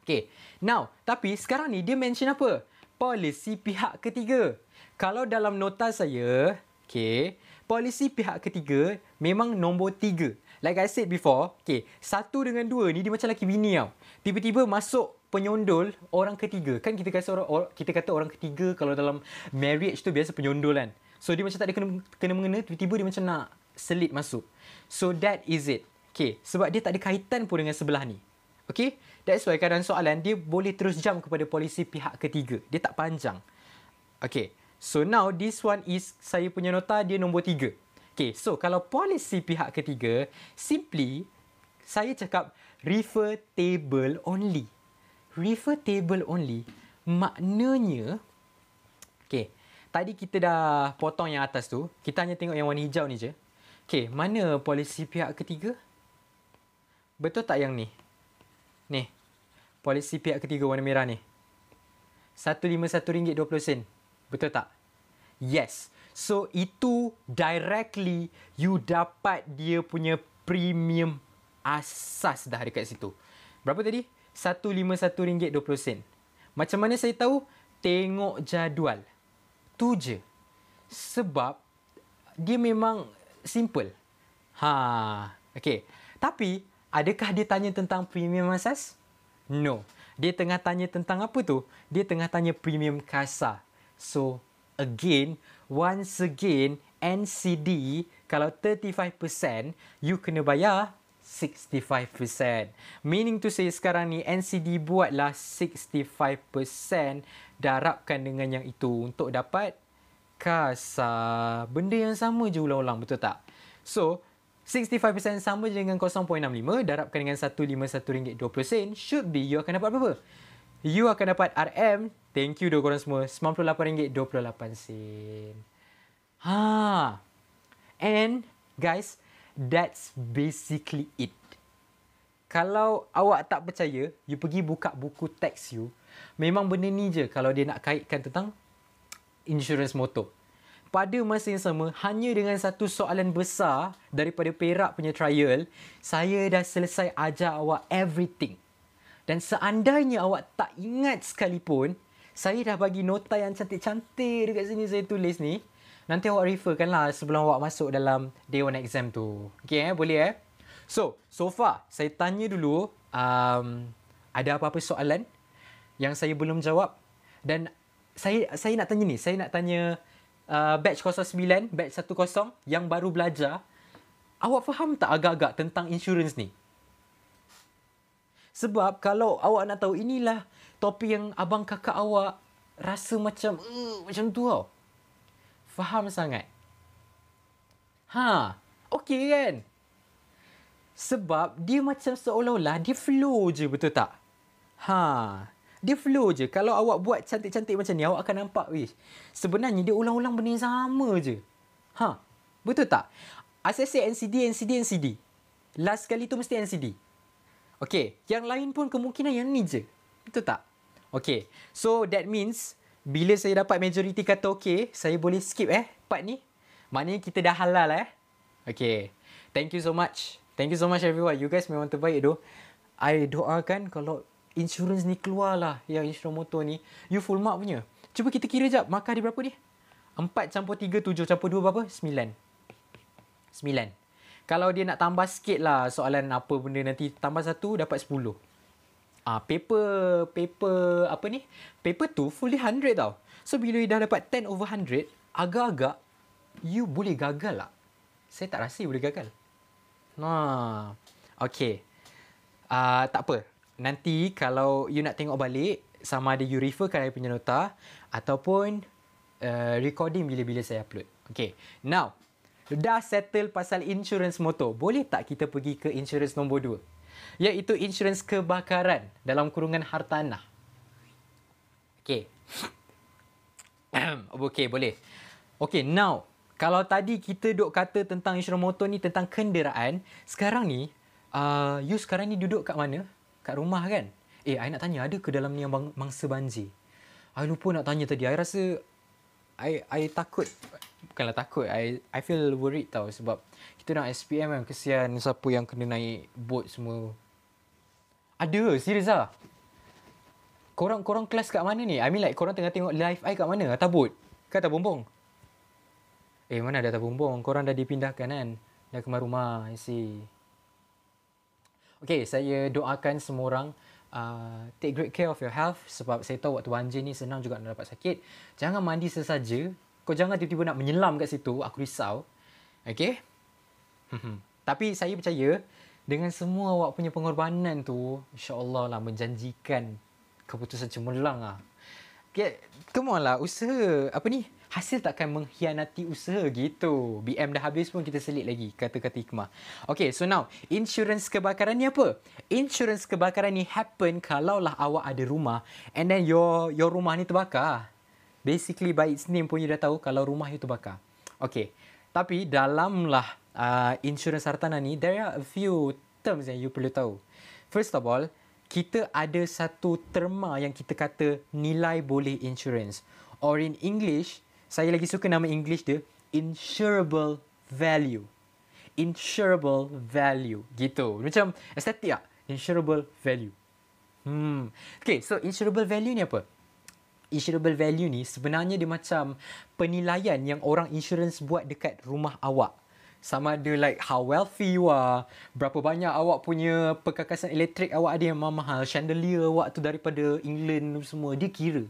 Okay, now, tapi sekarang ni dia mention apa? Polisi pihak ketiga. Kalau dalam nota saya, okay, polisi pihak ketiga memang nombor 3. Like I said before, okay, 1 dengan 2 ni dia macam lelaki bini tau. Tiba-tiba masuk penyondol orang ketiga. Kan kita kata orang ketiga kalau dalam marriage tu biasa penyondol kan. So dia macam tak ada kena-mengena, tiba-tiba dia macam nak selit masuk. So that is it. Okay, sebab dia tak ada kaitan pun dengan sebelah ni. Okay, that's why kadang soalan dia boleh terus jump kepada polisi pihak ketiga. Dia tak panjang. Okay, so now this one is saya punya nota dia nombor 3. Okay, so kalau polisi pihak ketiga, simply saya cakap refer table only. Refer table only maknanya, okay, tadi kita dah potong yang atas tu. Kita hanya tengok yang warna hijau ni je. Okay, mana polisi pihak ketiga? Betul tak yang ni? Ni. Polisi pihak ketiga warna merah ni. RM151.20. Betul tak? Yes. So, itu directly you dapat dia punya premium asas dah dekat situ. Berapa tadi? RM151.20. Macam mana saya tahu? Tengok jadual. Tu je. Sebab dia memang simple. Okay. Tapi, adakah dia tanya tentang premium asas? No. Dia tengah tanya tentang apa tu? Dia tengah tanya premium kasar. So, once again, NCD, kalau 35%, you kena bayar 65%. Meaning to say, sekarang ni NCD buatlah 65%, darabkan dengan yang itu untuk dapat kasar. Benda yang sama je ulang-ulang, betul tak? So, 65% sama je dengan 0.65 darabkan dengan RM151.20 should be you akan dapat berapa? You akan dapat RM, thank you dah korang semua, RM98.28. Ha. And guys, that's basically it. Kalau awak tak percaya, you pergi buka buku teks you. Memang benda ni je kalau dia nak kaitkan tentang insurans motor. Pada masa yang sama, hanya dengan satu soalan besar daripada Perak punya trial, saya dah selesai ajar awak everything. Dan seandainya awak tak ingat sekalipun, saya dah bagi nota yang cantik-cantik dekat sini saya tulis ni. Nanti awak referkan lah sebelum awak masuk dalam day one exam tu. Okay, boleh. So far, saya tanya dulu, ada apa-apa soalan yang saya belum jawab. Dan saya nak tanya ni, saya nak tanya batch 09, batch 10 yang baru belajar. Awak faham tak agak-agak tentang insurans ni? Sebab kalau awak nak tahu, inilah topik yang abang kakak awak rasa macam tu tau. Faham sangat. Okey kan? Sebab dia macam seolah-olah dia flow je, betul tak? Dia flow je. Kalau awak buat cantik-cantik macam ni, awak akan nampak, sebenarnya dia ulang-ulang benda yang sama je. Betul tak? Asyik NCD. Last kali tu mesti NCD. Okey, yang lain pun kemungkinan yang ni je. Betul tak? Okey, so that means bila saya dapat majority kata okey, saya boleh skip part ni. Maknanya kita dah halal Okey. Thank you so much. Thank you so much everyone. You guys memang terbaik doh. I doakan kalau insurans ni keluar lah, yang insurans motor ni, you full mark punya. Cuba kita kira jap, markah dia berapa ni? 4 campur 3, 7 campur 2 berapa? 9. Kalau dia nak tambah sikit lah soalan apa benda nanti, tambah 1 dapat 10. Paper apa ni? Paper tu fully 100 tau. So bila you dah dapat 10 over 100, agak-agak you boleh gagal lah. Saya tak rasa you boleh gagal. Okay. Tak apa. Nanti kalau you nak tengok balik, sama ada you referkan I punya nota ataupun recording bila-bila saya upload. Okay. Now, dah settle pasal insurans motor. Boleh tak kita pergi ke insurans nombor 2? Iaitu insurans kebakaran dalam kurungan hartanah. Okay. Okay, boleh. Okay, now, kalau tadi kita duk kata tentang insurans motor ni tentang kenderaan, sekarang ni, you sekarang ni duduk kat mana? Kat rumah kan? I nak tanya, ada ke dalam ni yang mangsa banjir? I lupa nak tanya tadi. I rasa, I takut. Bukanlah takut. I feel worried tau. Sebab kita nak SPM kan. Kesian siapa yang kena naik boat semua. Ada? Serius lah? Korang kelas kat mana ni? I mean like, korang tengah tengok live I kat mana? Atas boat? Ke atas bumbung? Mana ada atas bumbung? Korang dah dipindahkan kan? Dah kemar rumah. I see. Okay, saya doakan semua orang take great care of your health. Sebab saya tahu waktu banjir ni senang juga nak dapat sakit. Jangan mandi sesaja. Kau jangan tiba-tiba nak menyelam kat situ. Aku risau. Okay? Tapi saya percaya dengan semua awak punya pengorbanan tu, insyaAllah lah menjanjikan keputusan cemerlang lah. Okay, come on lah. Usaha, hasil takkan mengkhianati usaha gitu. BM dah habis pun kita selit lagi kata-kata hikmah. Okay, so now, insurans kebakaran ni apa? Insurans kebakaran ni happen kalaulah awak ada rumah and then your rumah ni terbakar. Basically, by its name pun you dah tahu kalau rumah you terbakar. Okay, tapi dalamlah insurans hartanah ni, there are a few terms yang you perlu tahu. First of all, kita ada satu terma yang kita kata nilai boleh insurance. Or in English, saya lagi suka nama English dia, insurable value. Insurable value. Gitu. Macam estetik tak? Insurable value. Okay, so insurable value ni apa? Insurable value ni sebenarnya dia macam penilaian yang orang insurance buat dekat rumah awak. Sama ada like how wealthy you are, berapa banyak awak punya perkakasan elektrik awak ada yang mahal, chandelier awak tu daripada England semua, dia kira.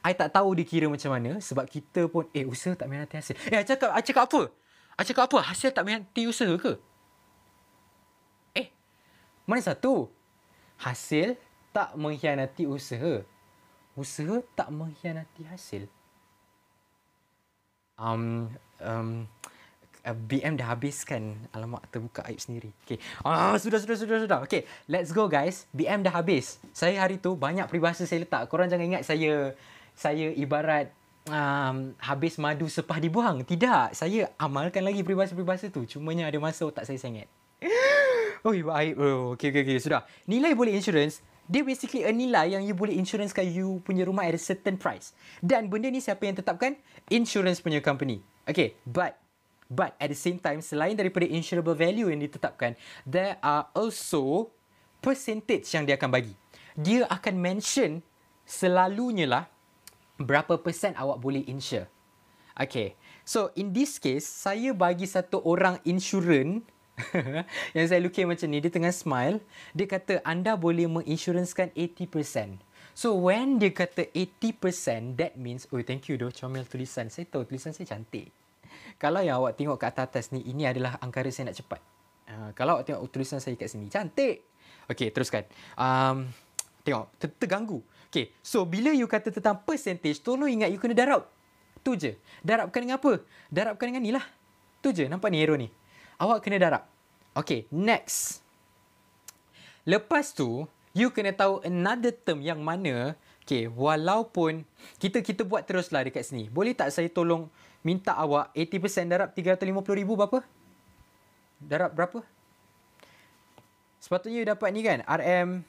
I tak tahu dia kira macam mana sebab kita pun usaha tak mengkhianati hasil. I cakap apa? I cakap apa? Hasil tak mengkhianati usaha ke? Mana satu? Hasil tak mengkhianati usaha. Usaha tak mengkhianati hasil. Um, um, BM dah habiskan. Alamak, terbuka aib sendiri. Okay. Sudah. Okay, let's go guys. BM dah habis. Saya hari tu banyak peribahasa saya letak. Korang jangan ingat saya ibarat habis madu sepah dibuang. Tidak. Saya amalkan lagi peribahasa-peribahasa tu. Cumanya ada masa otak saya sengit. Oh, baik bro. Okay. Sudah. Nilai boleh insurance. Dia basically a nilai yang you boleh insurancekan you punya rumah at a certain price. Dan benda ni siapa yang tetapkan? Insurance punya company. Okay, but at the same time, selain daripada insurable value yang ditetapkan, there are also percentage yang dia akan bagi. Dia akan mention selalunya lah berapa persen awak boleh insure. Okay, so in this case, saya bagi satu orang insurans yang saya lukis macam ni, dia tengah smile. Dia kata anda boleh menginsurancekan 80%. So when dia kata 80%, that means, oh thank you doh, comel tulisan. Saya tahu tulisan saya cantik. Kalau yang awak tengok kat atas ni, ini adalah angkara saya nak cepat. Kalau awak tengok tulisan saya kat sini, cantik. Okay, teruskan. Tengok, terganggu. Okay, so bila you kata tentang percentage, tolong ingat you kena darab. Tu je. Darabkan dengan apa? Darabkan dengan ni lah. Tu je, nampak ni arrow ni. Awak kena darab. Okay, next. Lepas tu, you kena tahu another term yang mana, okay, walaupun kita buat teruslah dekat sini. Boleh tak saya tolong minta awak 80% darab 350,000 berapa? Darab berapa? Sepatutnya you dapat ni kan, RM.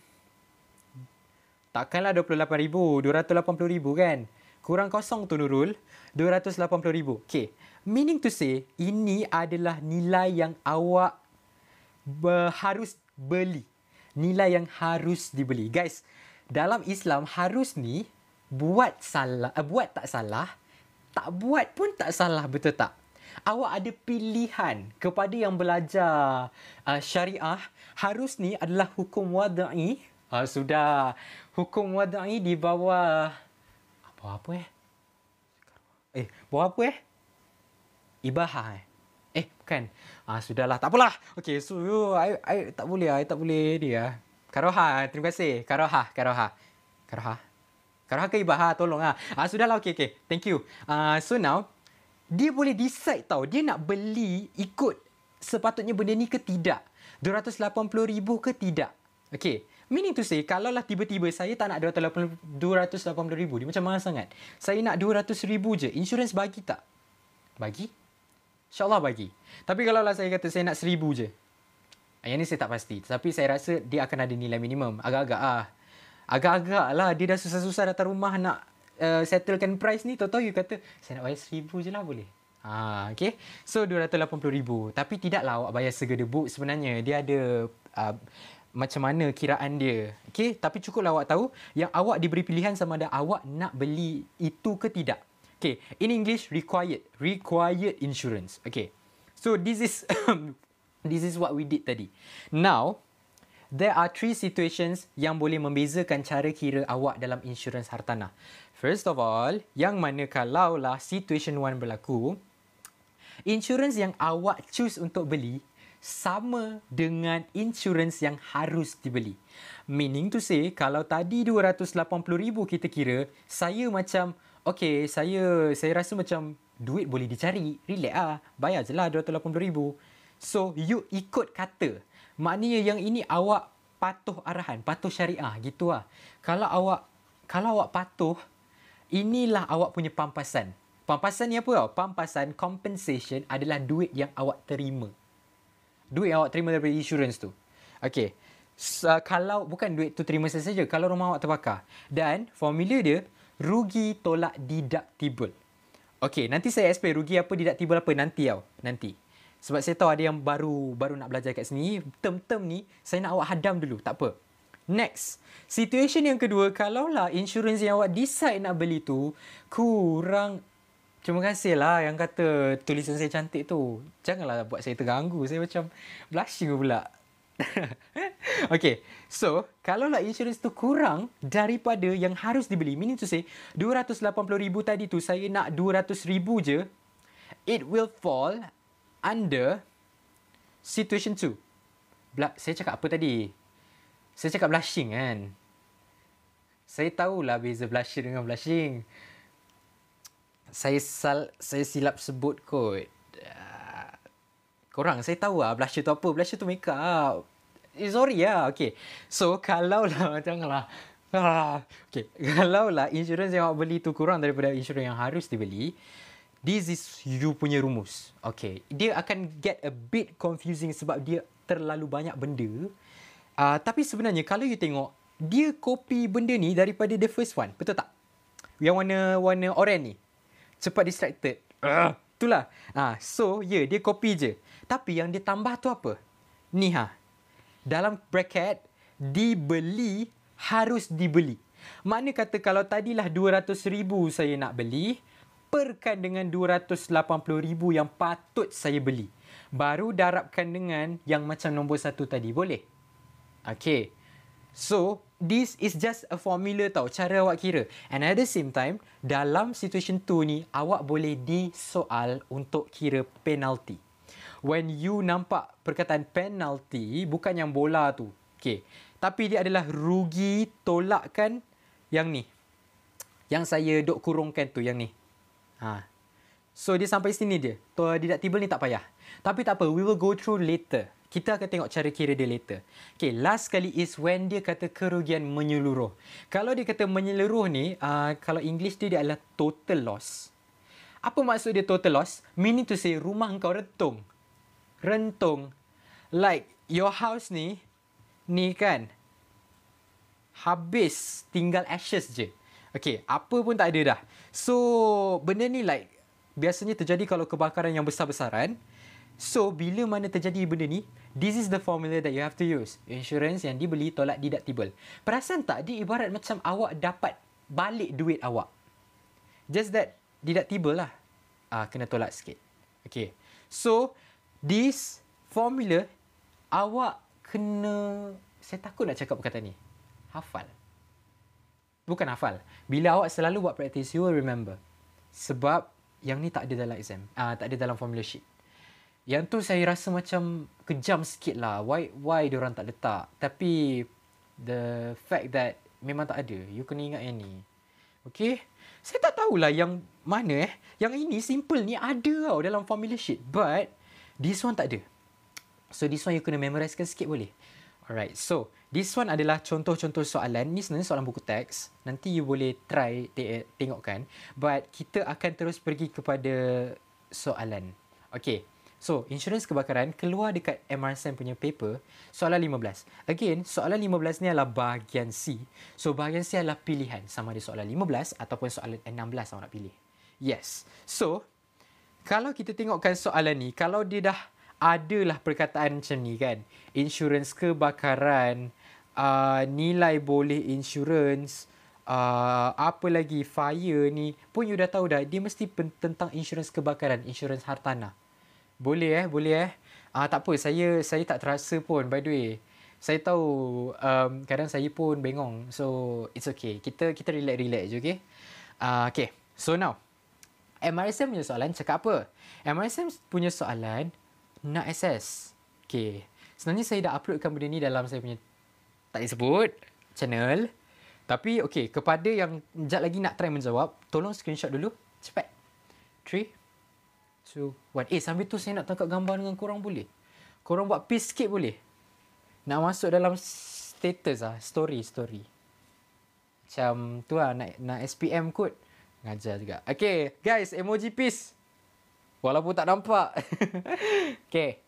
Takkanlah 28,000, 280,000 kan? Kurang kosong tu Nurul, 280,000. Okay, meaning to say, ini adalah nilai yang awak harus beli. Nilai yang harus dibeli. Guys, dalam Islam harus ni buat tak salah, tak buat pun tak salah, betul tak? Awak ada pilihan kepada yang belajar syariah. Harus ni adalah hukum wada'i. Sudah. Hukum wada'i di bawah bawah apa? Ibahah bukan. Sudahlah, tak apalah. Okey, so I tak boleh dia. Karoha, terima kasih. Karoha ke ibahah, tolong sudahlah, okey. Thank you. So now dia boleh decide tau, dia nak beli ikut sepatutnya benda ni ke tidak. 280,000 ke tidak. Okey. Meaning to say, kalaulah tiba-tiba saya tak nak 280,000, dia macam mahal sangat. Saya nak 200,000 je. Insurans bagi tak? Bagi? InsyaAllah bagi. Tapi kalau lah saya kata saya nak 1,000 je. Yang ni saya tak pasti. Tapi saya rasa dia akan ada nilai minimum. Agak-agak lah. Dia dah susah-susah datang rumah nak settlekan price ni. Tahu-tahu you kata, saya nak bayar 1,000 je lah boleh. Okay. So 280,000. Tapi tidaklah awak bayar segedebuk sebenarnya. Dia ada macam mana kiraan dia. Okay. Tapi cukuplah awak tahu yang awak diberi pilihan sama ada awak nak beli itu ke tidak. Okay, in English, required insurance. Okay, so this is what we did tadi. Now, there are 3 situations yang boleh membezakan cara kira awak dalam insurans hartanah. First of all, yang mana kalaulah situation 1 berlaku, insurans yang awak choose untuk beli sama dengan insurans yang harus dibeli. Meaning to say, kalau tadi 280,000 kita kira, saya macam, okay, saya rasa macam duit boleh dicari. Relax bayar je lah 280,000. So, you ikut kata. Maknanya yang ini awak patuh arahan, patuh syariah gitu lah. Kalau awak patuh, inilah awak punya pampasan. Pampasan ni apa tau? Pampasan, compensation adalah duit yang awak terima. Duit yang awak terima daripada insurans tu. Okay. Kalau bukan duit tu terima saja, kalau rumah awak terbakar. Dan formula dia, rugi tolak deductible. Okay, nanti saya explain rugi apa, deductible apa nanti tau. Nanti. Sebab saya tahu ada yang baru nak belajar kat sini. Term-term ni, saya nak awak hadam dulu. Tak apa. Next. Situation yang kedua, kalaulah insurans yang awak decide nak beli tu kurang. Terima kasih lah yang kata tulisan saya cantik tu. Janganlah buat saya terganggu. Saya macam blushing pula. Okay. So, kalaulah insurans tu kurang daripada yang harus dibeli. Meaning to say, 280,000 tadi tu saya nak 200,000 je. It will fall under situation 2. Saya cakap apa tadi? Saya cakap blushing kan? Saya tahulah beza blusher dengan blushing. Saya silap sebut kot. Korang, saya tahu lah blusher tu apa. Blusher tu makeup. Sorry lah. Okay. So, kalau lah, janganlah. Okay. Kalau lah insurans yang awak beli tu kurang daripada insurans yang harus dibeli, this is you punya rumus. Okay. Dia akan get a bit confusing sebab dia terlalu banyak benda. Tapi sebenarnya kalau you tengok, dia copy benda ni daripada the first one. Betul tak? Yang warna orange ni. Cepat distracted. Itulah. So, dia copy je. Tapi yang dia tambah tu apa? Ni dalam bracket, dibeli, harus dibeli. Makna kata kalau tadilah 200,000 saya nak beli, perkan dengan 280,000 yang patut saya beli. Baru darabkan dengan yang macam nombor 1 tadi. Boleh? Okay. So, this is just a formula tau, cara awak kira. And at the same time, dalam situation 2 ni, awak boleh disoal untuk kira penalty. When you nampak perkataan penalty, bukan yang bola tu. Okay. Tapi dia adalah rugi tolakkan yang ni. Yang saya duk kurungkan tu, yang ni. So, dia sampai sini dia. Deductible ni tak payah. Tapi tak apa, we will go through later. Kita akan tengok cara kira dia later. Okay, last kali is when dia kata kerugian menyeluruh. Kalau dia kata menyeluruh ni, kalau English dia adalah total loss. Apa maksud dia total loss? Meaning to say, rumah kau rentung. Like, your house ni kan, habis, tinggal ashes je. Okay, apa pun tak ada dah. So, benda ni like, biasanya terjadi kalau kebakaran yang besar-besaran. So, bila mana terjadi benda ni, this is the formula that you have to use. Insurance yang dibeli tolak deductible. Perasan tak? Dia ibarat macam awak dapat balik duit awak. Just that, deductible lah. Kena tolak sikit. Okay. So, this formula, awak kena... Saya takut nak cakap perkataan ni. Hafal. Bukan hafal. Bila awak selalu buat practice, you will remember. Sebab, yang ni tak ada dalam exam. Tak ada dalam formula sheet. Yang tu saya rasa macam kejam sikit lah. Why diorang tak letak. Tapi, the fact that memang tak ada. You kena ingat yang ni. Okay? Saya tak tahulah yang mana Yang ini simple ni ada tau dalam formula sheet. But, this one tak ada. So, this one you kena memorisekan sikit boleh. Alright, so, this one adalah contoh-contoh soalan. Ni sebenarnya soalan buku teks. Nanti you boleh try tengokkan. But, kita akan terus pergi kepada soalan. Okay. So, insurans kebakaran keluar dekat MRSM punya paper, soalan 15. Again, soalan 15 ni adalah bahagian C. So, bahagian C adalah pilihan. Sama ada soalan 15 ataupun soalan 16 awak nak pilih. Yes. So, kalau kita tengokkan soalan ni, kalau dia dah adalah perkataan macam ni kan, insurans kebakaran, nilai boleh insurans, apa lagi, fire ni, pun you dah tahu dah, dia mesti tentang insurans kebakaran, insurans hartanah. Boleh tak apa, saya tak terasa pun, by the way. Saya tahu kadang saya pun bengong. So, it's okay. Kita relax je, okay? Okay, so now, MRSM punya soalan cakap apa? MRSM punya soalan nak assess. Okay, sebenarnya saya dah uploadkan benda ni dalam saya punya, tak disebut, channel. Tapi, okay, kepada yang sekejap lagi nak try menjawab, tolong screenshot dulu. Cepat. 3, 2, 1. Sambil tu saya nak tangkap gambar dengan korang boleh? Korang buat peace sikit boleh? Nak masuk dalam status story. Macam tu lah, nak SPM kot. Ngajar juga. Okay, guys, emoji peace. Walaupun tak nampak. Okay.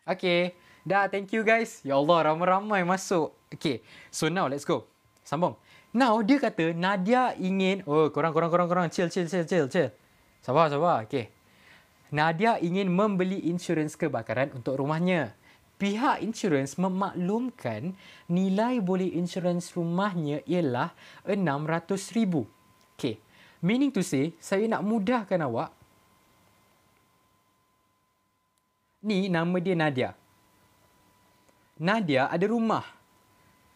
Okay. Dah, thank you guys. Ya Allah, ramai-ramai masuk. Okay, so now let's go. Sambung. Now, dia kata Nadia ingin... Oh, korang. Chill. Sabar. Okay. Nadia ingin membeli insurans kebakaran untuk rumahnya. Pihak insurans memaklumkan nilai boleh insurans rumahnya ialah 600,000. Okay. Meaning to say, saya nak mudahkan awak. Ni nama dia Nadia. Nadia ada rumah.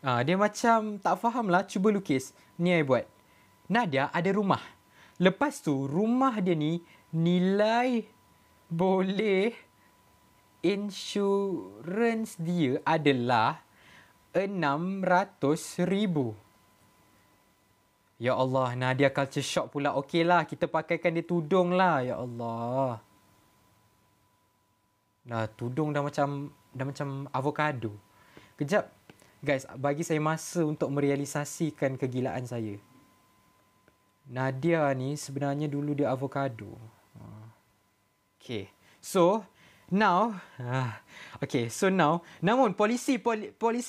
Dia macam tak faham lah, cuba lukis. Ni saya buat. Nadia ada rumah. Lepas tu, rumah dia ni nilai boleh insurans dia adalah 600,000. Ya Allah, Nadia culture shock pula. Okey lah, kita pakaikan dia tudung lah. Ya Allah. Dah tudung dah macam avocado. Kejap. Guys, bagi saya masa untuk merealisasikan kegilaan saya. Nadia ni sebenarnya dulu dia avocado. Okay. So, now, namun polisi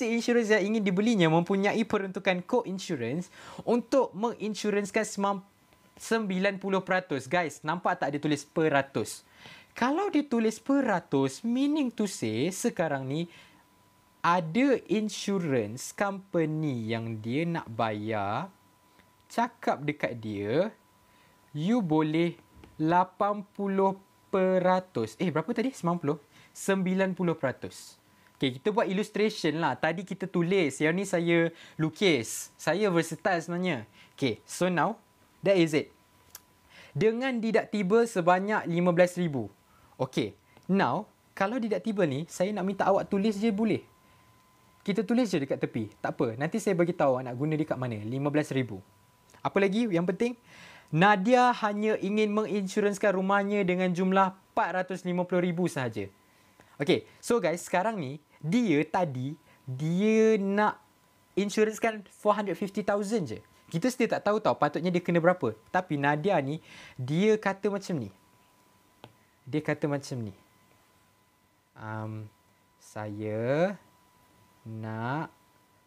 insurans yang ingin dibelinya mempunyai peruntukan co-insurance untuk menginsurансkan 90%. Guys, nampak tak dia tulis per ratus? Kalau ditulis per ratus, meaning to say sekarang ni ada insurance company yang dia nak bayar, cakap dekat dia, you boleh 80%. Berapa tadi? 90%? 90%. Okay, kita buat illustration lah. Tadi kita tulis. Yang ni saya lukis. Saya versatile sebenarnya. Okay, so now, that is it. Dengan deductible sebanyak 15,000. Okay, now, kalau deductible ni, saya nak minta awak tulis je boleh. Kita tulis je dekat tepi. Tak apa, nanti saya bagi tahu awak nak guna dekat mana. 15,000. Apa lagi yang penting? Nadia hanya ingin menginsuranskan rumahnya dengan jumlah 450,000 sahaja. Okay, so guys, sekarang ni, dia nak insuranskan 450,000 je. Kita still tak tahu tau patutnya dia kena berapa. Tapi Nadia ni, dia kata macam ni. Saya nak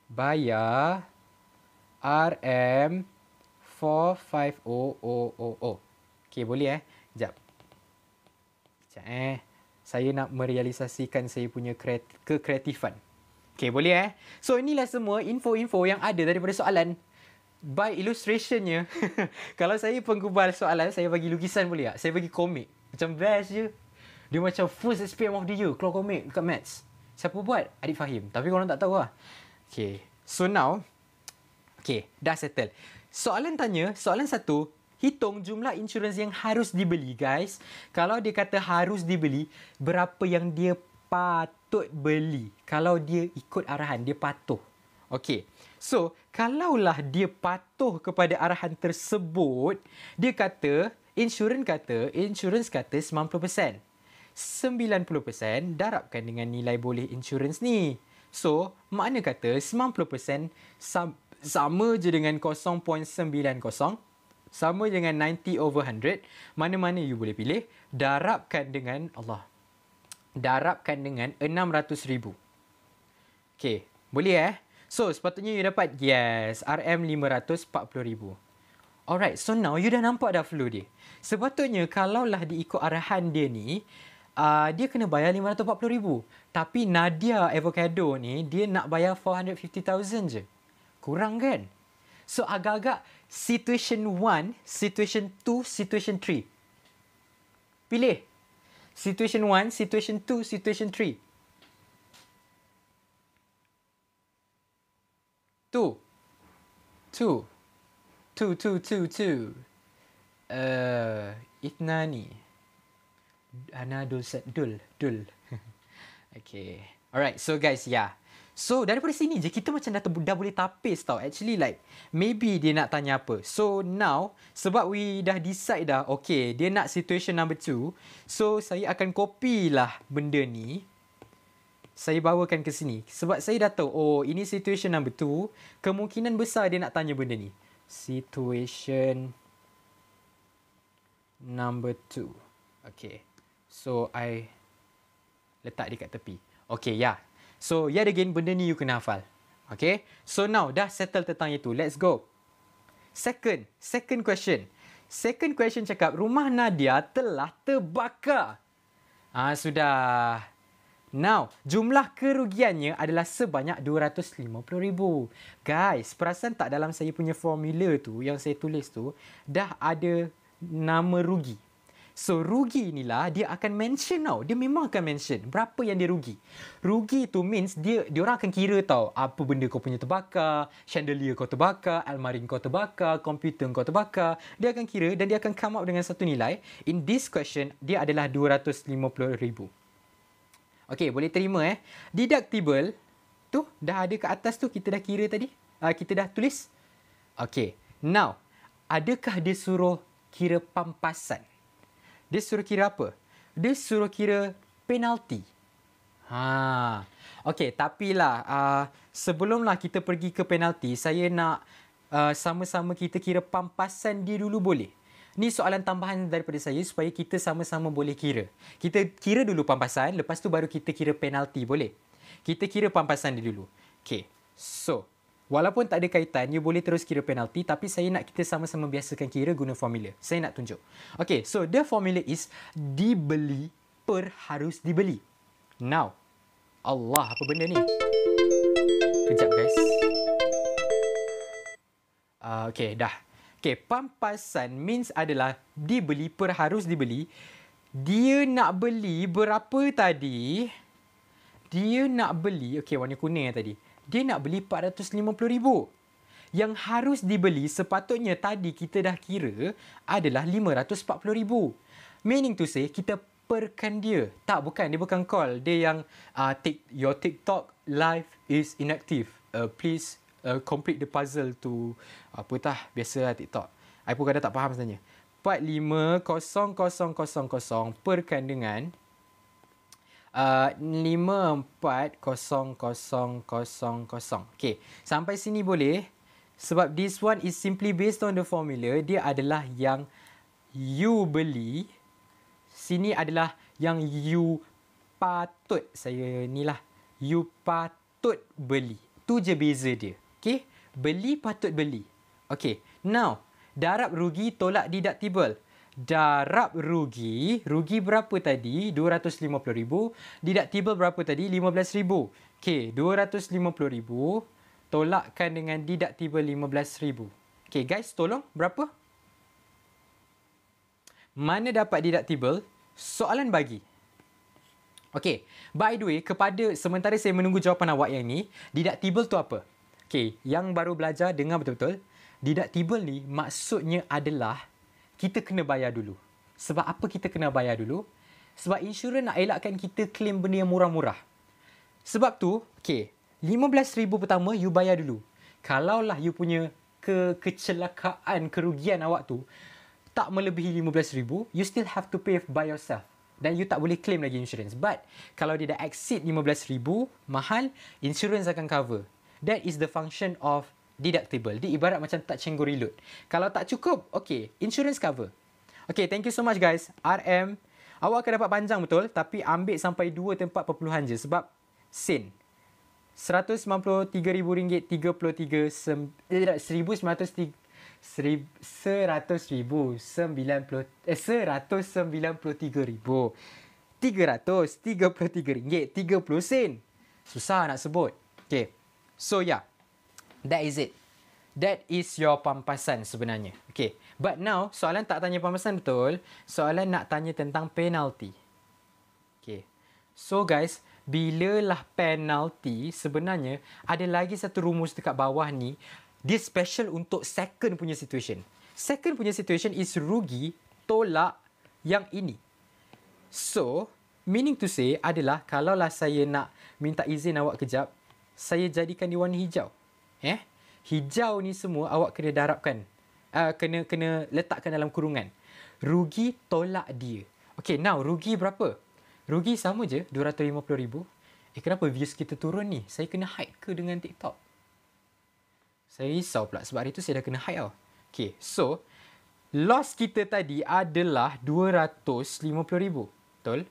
bayar RM 450,000. Okay, boleh Sekejap. Saya nak merealisasikan saya punya kekreatifan. Okay, boleh So, inilah semua info-info yang ada daripada soalan. By illustrationnya, kalau saya penggubal soalan, saya bagi lukisan boleh tak? Saya bagi komik. Macam best je. Dia macam first SPM of the year, keluar komik dekat maths. Siapa buat? Adik Fahim. Tapi korang tak tahu lah. Okay. So now, okay, dah settle. Soalan satu, hitung jumlah insurans yang harus dibeli, guys. Kalau dia kata harus dibeli, berapa yang dia patut beli? Kalau dia ikut arahan, dia patuh. Okay. So, kalaulah dia patuh kepada arahan tersebut, dia kata, insurans kata 90%. 90% darabkan dengan nilai boleh insurans ni. So, makna kata 90% sama je dengan 0.90, sama dengan 90/100. Mana-mana you boleh pilih. Darabkan dengan 600,000. Okay, boleh So, sepatutnya you dapat, yes, RM540,000. Alright, so now you dah nampak dah flow dia. Sepatutnya kalaulah diikut arahan dia ni, dia kena bayar 540,000. Tapi Nadia Avocado ni, dia nak bayar 450,000 je. Kurang kan? So, agak-agak situation 1, situation 2, situation 3. Pilih. Situation 1, situation 2, situation 3. 2. Ithnani. Ana dul. Okay. Alright, so guys, So, daripada sini je, kita macam dah boleh tapis tau. Actually, like, maybe dia nak tanya apa. So, now, sebab we dah decide dah, okay, dia nak situation number 2. So, saya akan copy lah benda ni. Saya bawakan ke sini. Sebab saya dah tahu, oh, ini situation number 2. Kemungkinan besar dia nak tanya benda ni. Situation number 2. Okay. So, I letak dekat tepi. Okay, So, yet again, benda ni you kena hafal. Okay. So, now, dah settle tentang itu. Let's go. Second question. Second question cakap, rumah Nadia telah terbakar. Sudah. Now, jumlah kerugiannya adalah sebanyak 250,000. Guys, perasan tak dalam saya punya formula tu, yang saya tulis tu, dah ada nama rugi. So, rugi inilah dia akan mention tau. Dia memang akan mention berapa yang dia rugi. Rugi tu means dia orang akan kira tau. Apa benda kau punya terbakar, chandelier kau terbakar, almari kau terbakar, komputer kau terbakar. Dia akan kira dan dia akan come up dengan satu nilai. In this question, dia adalah 250,000. Okay, boleh terima Deductible tu dah ada kat atas tu. Kita dah kira tadi. Kita dah tulis. Okay. Now, adakah dia suruh kira pampasan? Dia suruh kira apa? Dia suruh kira penalti. Okey, tapi lah sebelumlah kita pergi ke penalti, saya nak sama-sama kita kira pampasan dia dulu boleh? Ni soalan tambahan daripada saya supaya kita sama-sama boleh kira. Kita kira dulu pampasan, lepas tu baru kita kira penalti, boleh? Kita kira pampasan dia dulu. Okey, so walaupun tak ada kaitan, you boleh terus kira penalti, tapi saya nak kita sama-sama biasakan kira guna formula. Saya nak tunjuk. Okay, so the formula is dibeli per harus dibeli. Now, Allah, apa benda ni? Kejap guys. Okay, dah. Okay, pampasan means adalah dibeli per harus dibeli. Dia nak beli berapa tadi? Dia nak beli, okay, warna kuning tadi. Dia nak beli 450,000. Yang harus dibeli sepatutnya tadi kita dah kira adalah 540,000. Meaning to say, kita perkan dia. Tak, bukan. Dia bukan call. Dia yang your TikTok live is inactive. Please complete the puzzle to biasa lah TikTok. I pun kadang tak faham sebenarnya. 450000 perkan dengan 54000. Okay, sampai sini boleh. Sebab this one is simply based on the formula. Dia adalah yang you beli. Sini adalah yang you patut. You patut beli. Tu je beza dia. Okay, beli patut beli. Okay, now darab rugi tolak deductible. Darab rugi berapa tadi? 250,000. Deductible berapa tadi? 15,000. Okay, 250,000 tolakkan dengan deductible 15,000. Okay guys, tolong berapa? Mana dapat deductible? Soalan bagi. Okay, by the way, sementara saya menunggu jawapan awak yang ni, deductible tu apa? Okay, yang baru belajar, dengar betul-betul. Deductible ni maksudnya adalah kita kena bayar dulu. Sebab apa kita kena bayar dulu? Sebab insurans nak elakkan kita claim benda yang murah-murah. Sebab tu, okay, 15,000 pertama you bayar dulu. Kalaulah you punya kecelakaan, kerugian awak tu tak melebihi 15,000, you still have to pay by yourself. Dan you tak boleh claim lagi insurans. But kalau dia dah exceed 15,000, mahal, insurans akan cover. That is the function of deductible. Dia ibarat macam touch and go reload. Kalau tak cukup, okay, insurance cover. Okay, thank you so much guys. RM, awak akan dapat panjang betul, tapi ambil sampai 2 tempat perpuluhan je sebab sen. RM193,000 33 ringgit Susah nak sebut. Okay. So yeah, that is it. That is your pampasan sebenarnya. Okay. But now, soalan tak tanya pampasan betul. Soalan nak tanya tentang penalty. Okay. So guys, bilalah penalty sebenarnya ada lagi satu rumus dekat bawah ni. Dia special untuk second punya situation. Second punya situation is rugi tolak yang ini. So, meaning to say adalah kalaulah saya nak minta izin awak kejap, saya jadikan dia warna hijau. Hijau ni semua awak kena darabkan. Kena letakkan dalam kurungan. Rugi tolak dia. Okay, now rugi berapa? Rugi sama je, 250,000. Kenapa views kita turun ni? Saya kena hide ke dengan TikTok? Saya risau pula sebab hari tu saya dah kena hide tau. Okay, so loss kita tadi adalah 250,000. Betul?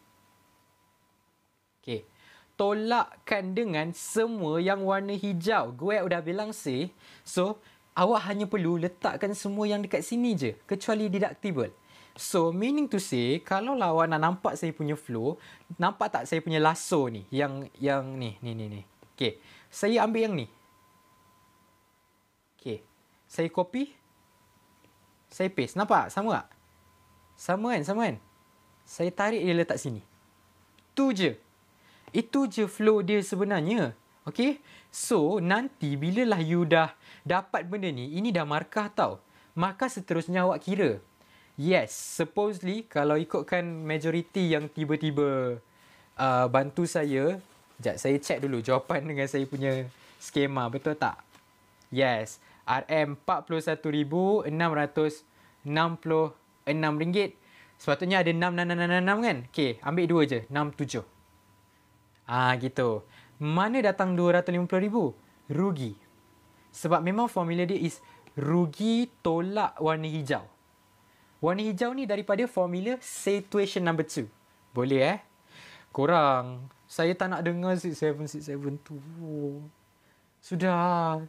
Okay. Tolakkan dengan semua yang warna hijau. Gue udah bilang say. So, awak hanya perlu letakkan semua yang dekat sini je. Kecuali deductible. So, meaning to say, kalau awak nak nampak saya punya flow, nampak tak saya punya lasso ni? Yang ni. Okay. Saya ambil yang ni. Okay. Saya copy. Saya paste. Nampak? Sama tak? Sama kan? Saya tarik dia letak sini. Tu je. Itu je flow dia sebenarnya. Okay? So, nanti bilalah you dah dapat benda ni, ini dah markah tau. Markah seterusnya awak kira. Yes, supposedly kalau ikutkan majority yang tiba-tiba bantu saya. Sekejap, saya check dulu jawapan dengan saya punya skema. Betul tak? Yes. RM41,666 ringgit. Sepatutnya ada 6 kan? Okey, ambil 2 je, 67. Gitu. Mana datang 250,000? Rugi. Sebab memang formula dia is rugi tolak warna hijau. Warna hijau ni daripada formula situation number 2. Boleh Korang, saya tak nak dengar 67 tu. Sudah.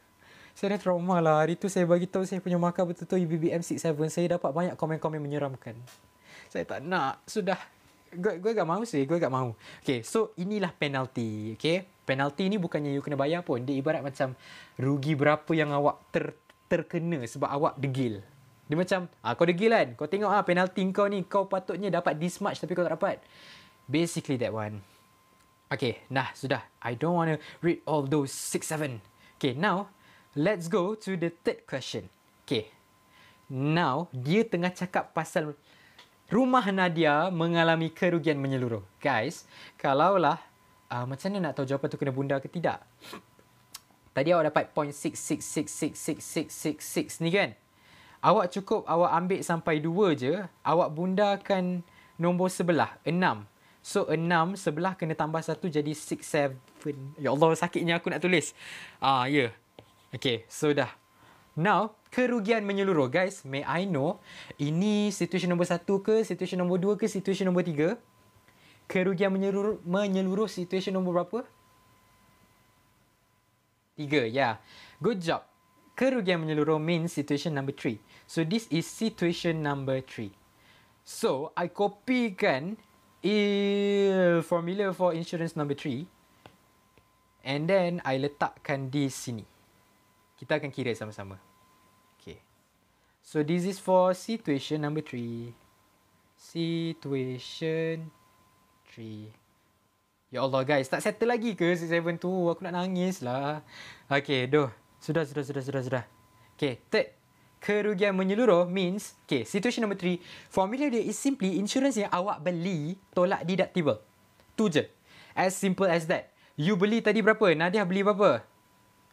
Saya dah trauma lah. Hari tu saya bagi tahu saya punya markah betul-betul UBBM 67. Saya dapat banyak komen-komen menyeramkan. Saya tak nak. Sudah. Gue agak mahu sih. Gue agak mahu. Okay, so inilah penalty. Okay. Penalty ni bukannya you kena bayar pun. Dia ibarat macam rugi berapa yang awak terkena sebab awak degil. Dia macam, kau degil kan? Kau tengok penalty kau ni. Kau patutnya dapat this much tapi kau tak dapat. Basically that one. Okay, sudah. I don't want to read all those 6, 7. Okay, now, let's go to the third question. Okay. Now, dia tengah cakap pasal rumah Nadia mengalami kerugian menyeluruh. Guys, kalaulah, macam mana nak tahu jawapan tu kena bunda ke tidak? Tadi awak dapat 0.66666666 ni kan? Awak cukup awak ambil sampai 2 je, awak bundakan nombor sebelah, 6. So, 6 sebelah kena tambah 1 jadi 6, 7. Ya Allah, sakitnya aku nak tulis. Yeah. Okay, so dah. Now, kerugian menyeluruh. Guys, may I know, ini situasi nombor 1 ke, situasi nombor 2 ke, situasi nombor 3? Kerugian menyeluruh situasi nombor berapa? 3, yeah. Good job. Kerugian menyeluruh means situation number 3. So, this is situation number 3. So, I copykan formula for insurance number 3. And then, I letakkan di sini. Kita akan kira sama-sama. Okay. So, this is for situation number 3. Situation 3. Ya Allah guys, tak settle lagi ke 67 tu? Aku nak nangis lah. Okay, Sudah. Okay, third. Kerugian menyeluruh means, okay, situation number 3. Formula dia is simply insurance yang awak beli tolak deductible. Tu je. As simple as that. You beli tadi berapa? Nadia beli berapa?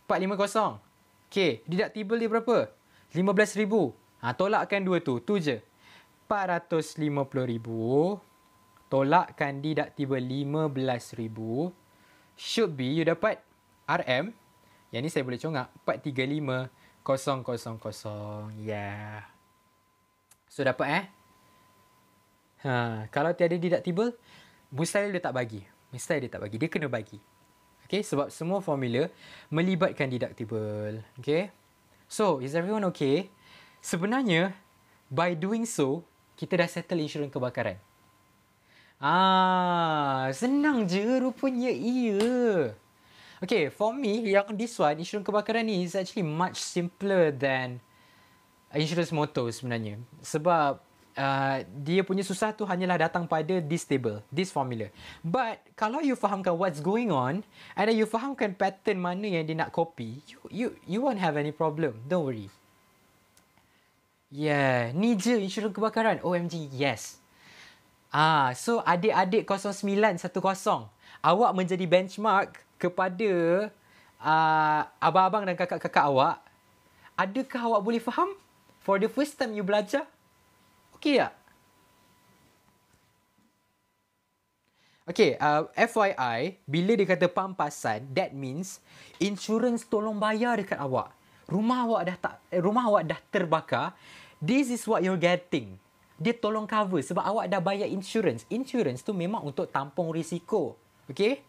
450. Okay, deductible dia berapa? 15,000. Tolakkan 2 tu. Tu je. 450,000. Tolakkan deductible 15,000. Should be you dapat RM. Yang ni saya boleh congak. 435,000. Yeah. So dapat kalau tiada deductible, mustahil dia tak bagi. Dia kena bagi. Okay, sebab semua formula melibatkan deductible. Okay. So, is everyone okay? Sebenarnya, by doing so, kita dah settle insurans kebakaran. Senang je rupanya iya. Okay, for me, yang this one, insurans kebakaran ni is actually much simpler than insurans motor sebenarnya. Sebab dia punya susah tu hanyalah datang pada this table, this formula. But kalau you fahamkan what's going on and then you fahamkan pattern mana yang dia nak copy, you won't have any problem. Don't worry. Yeah, ni je insurans kebakaran. OMG, yes. So adik-adik 0910, awak menjadi benchmark kepada abang-abang dan kakak-kakak awak. Adakah awak boleh faham? For the first time you belajar? Okay tak? Okay, FYI, bila dia kata pampasan, that means insurans tolong bayar dekat awak. Rumah awak dah terbakar. This is what you're getting. Dia tolong cover sebab awak dah bayar insurans. Insurans tu memang untuk tampung risiko. Okay?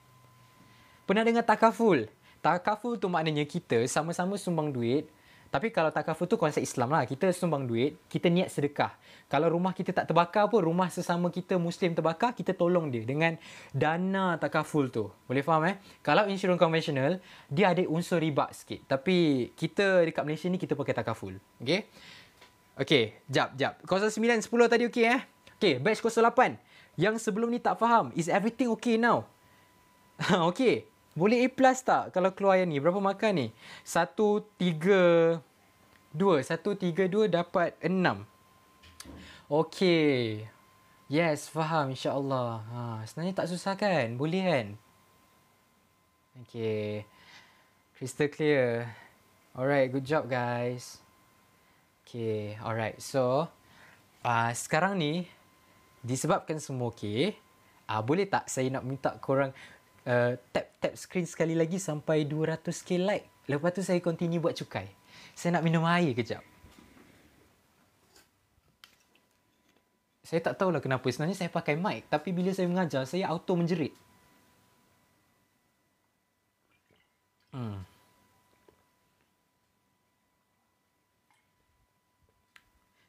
Pernah dengar takaful? Takaful tu maknanya kita sama-sama sumbang duit. Tapi kalau takaful tu konsep Islam lah. Kita sumbang duit, kita niat sedekah. Kalau rumah kita tak terbakar pun, rumah sesama kita Muslim terbakar, kita tolong dia dengan dana takaful tu. Boleh faham Kalau insurans konvensional, dia ada unsur riba sikit. Tapi kita dekat Malaysia ni, kita pakai takaful. Okay? Okay, jap. 0910 tadi okay Okay, batch 08. Yang sebelum ni tak faham. Is everything okay now? Okay. Boleh A+ tak kalau keluar yang ni? Berapa markah ni? 132 dapat 6. Okay. Yes, faham insya-Allah. Sebenarnya tak susah kan? Boleh kan? Okay. Crystal clear. Alright, good job guys. Okay, alright. So, sekarang ni, disebabkan semua okey, boleh tak saya nak minta korang tap screen sekali lagi sampai 200k like. Lepas tu saya continue buat cukai. Saya nak minum air kejap. Saya tak tahulah kenapa. Sebenarnya saya pakai mic. Tapi bila saya mengajar, saya auto menjerit.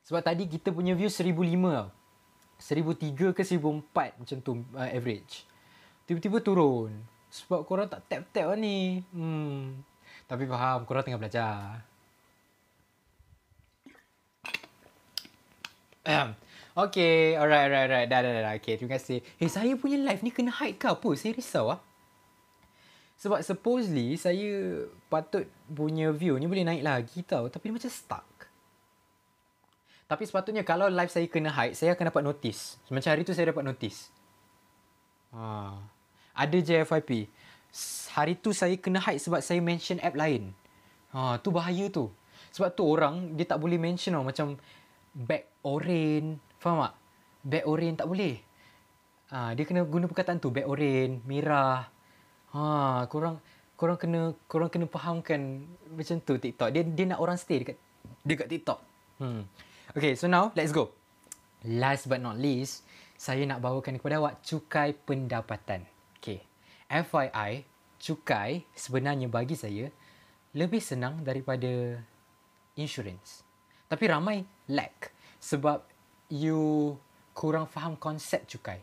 Sebab tadi kita punya view 1,500 tau. 1,300 ke 1,400 macam tu average. Tiba-tiba turun. Sebab korang tak tap-tap lah ni. Tapi faham, korang tengah belajar. Okay, alright. Dah. Okay, terima kasih. Saya punya live ni kena hide ke apa? Saya risau lah. Sebab supposedly saya patut punya view ni boleh naik lagi tau. Tapi dia macam stuck. Tapi sepatutnya kalau live saya kena hide, saya akan dapat notice. Macam hari tu saya dapat notice. Ada je FYP. Hari tu saya kena hide sebab saya mention app lain. Tu bahaya tu. Sebab tu orang, dia tak boleh mention tau. Macam back orange. Faham tak? Back orange tak boleh. Dia kena guna perkataan tu. Back orange, merah. Korang kena fahamkan macam tu TikTok. Dia nak orang stay dekat TikTok. Okay, so now let's go. Last but not least, saya nak bawakan kepada awak cukai pendapatan. Okay, FYI, cukai sebenarnya bagi saya lebih senang daripada insurance. Tapi ramai lack sebab you kurang faham konsep cukai.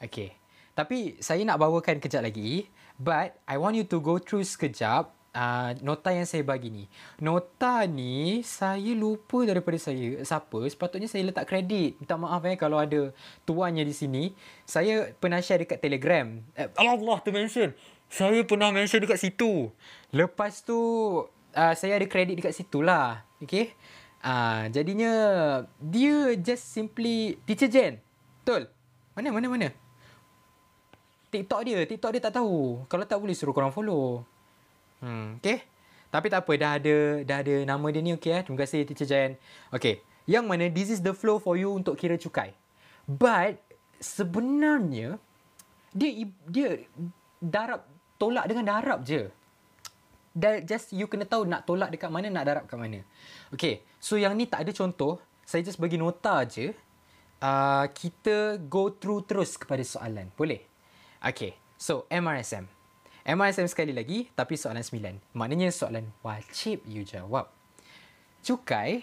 Okay, tapi saya nak bawakan kejap lagi. But I want you to go through sekejap nota yang saya bagi ni. Nota ni saya lupa daripada siapa. Sepatutnya saya letak kredit. Minta maaf kalau ada tuannya di sini. Saya pernah share dekat Telegram. Allah tu mention. Saya pernah mention dekat situ. Lepas tu saya ada kredit dekat situ lah. Okay. Jadinya dia just simply Teacher Jen. Betul? Mana? TikTok dia tak tahu. Kalau tak boleh suruh korang follow. Okay. Tapi tak apa, dah ada nama dia ni. Okay. Terima kasih Teacher Jan. Okay. Yang mana this is the flow for you untuk kira cukai. But sebenarnya dia tolak dengan darab je. Just you kena tahu nak tolak dekat mana, nak darab kat mana. Okay. So yang ni tak ada contoh. Saya just bagi nota je. Kita go through terus kepada soalan. Boleh? Okay. So MRSM. MRSM sekali lagi, tapi soalan 9. Maknanya soalan wajib you jawab. Cukai,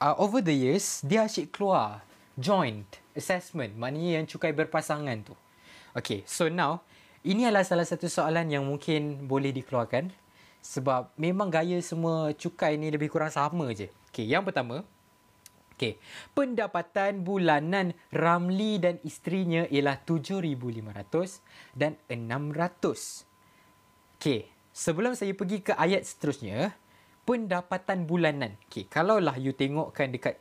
over the years, dia asyik keluar joint assessment. Maknanya yang cukai berpasangan tu. Okay, so now, ini adalah salah satu soalan yang mungkin boleh dikeluarkan. Sebab memang gaya semua cukai ni lebih kurang sama je. Okay, yang pertama. Okay, pendapatan bulanan Ramli dan isterinya ialah 7,500 dan 600. Okay, sebelum saya pergi ke ayat seterusnya, pendapatan bulanan. Okay, kalaulah you tengokkan dekat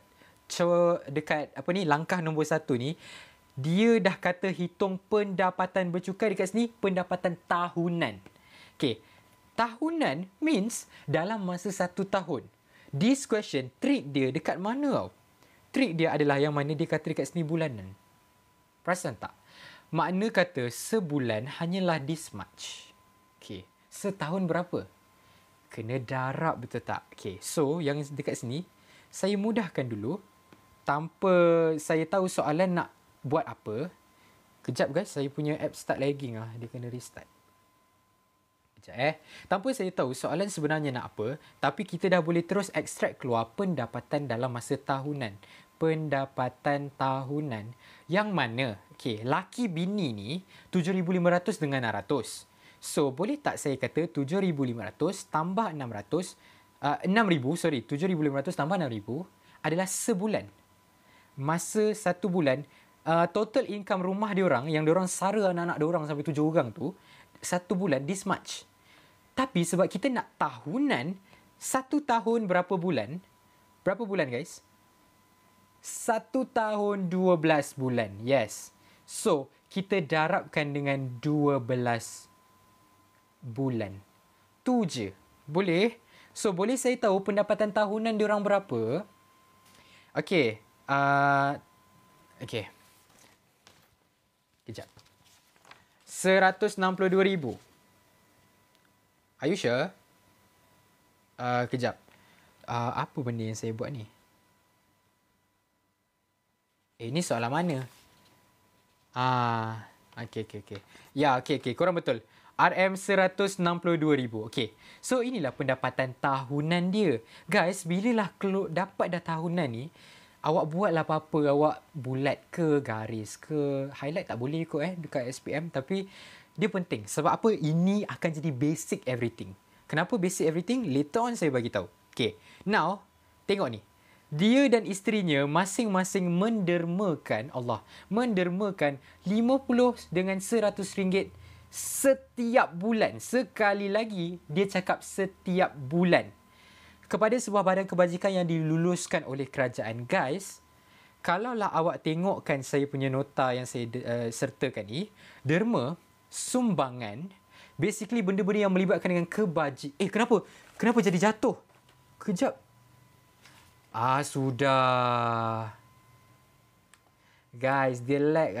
langkah nombor 1 ni, dia dah kata hitung pendapatan bercukai dekat sini, pendapatan tahunan. Okay, tahunan means dalam masa 1 tahun. This question, trick dia dekat mana tau? Trick dia adalah yang mana dia kata dekat sini bulanan. Perasan tak? Makna kata sebulan hanyalah this much. Okay. Setahun berapa? Kena darab, betul tak? Okay. So, yang dekat sini, saya mudahkan dulu. Tanpa saya tahu soalan nak buat apa. Kejap guys, saya punya app start lagging lah. Dia kena restart. Kejap Tanpa saya tahu soalan sebenarnya nak apa. Tapi kita dah boleh terus ekstrak keluar pendapatan dalam masa tahunan. Pendapatan tahunan. Yang mana? Okay, laki bini ni 7,500 dengan 600. So, boleh tak saya kata 7,500 tambah 600, 7,500 tambah 6,000 adalah sebulan. Masa 1 bulan, total income rumah diorang, yang diorang sara anak-anak diorang sampai 7 orang tu, 1 bulan, this much. Tapi sebab kita nak tahunan, 1 tahun berapa bulan? Berapa bulan guys? 1 tahun 12 bulan. Yes. So, kita darabkan dengan 12 bulan. Tu je. Boleh? So, boleh saya tahu pendapatan tahunan diorang berapa? Okay. Okay. Kejap. 162,000. Are you sure? Kejap. Apa benda yang saya buat ni? Ini soalan mana? Okay. Ya, okay. Korang betul. RM162,000. Okay. So, inilah pendapatan tahunan dia. Guys, bilalah dapat dah tahunan ni, awak buatlah apa-apa. Awak bulat ke, garis ke, highlight tak boleh kot dekat SPM. Tapi, dia penting. Sebab apa? Ini akan jadi basic everything. Kenapa basic everything? Later on saya bagi tahu. Okay. Now, tengok ni. Dia dan isterinya masing-masing mendermakan 50 dengan RM100 setiap bulan. Sekali lagi, dia cakap setiap bulan. Kepada sebuah badan kebajikan yang diluluskan oleh kerajaan. Guys, kalaulah awak tengokkan saya punya nota yang saya sertakan ni, derma, sumbangan, basically benda-benda yang melibatkan dengan kenapa? Kenapa jadi jatuh? Kejap. Sudah. Guys, dia lag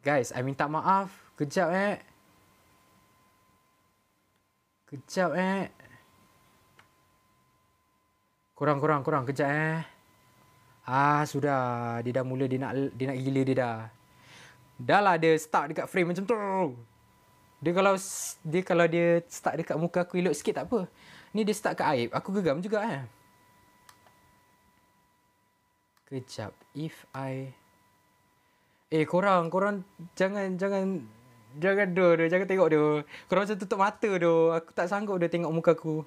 Guys, I minta maaf. Kejap Korang. Kejap sudah. Dia dah mula, dia nak gila dia dah. Dah lah dia stuck dekat frame macam tu. Dia kalau dia stuck dekat muka aku elok sikit tak apa. Ni dia stuck kat aib. Aku gegam juga Kejap. Korang jangan jangan tengok doh. Korang macam tutup mata doh. Aku tak sanggup dah tengok muka aku.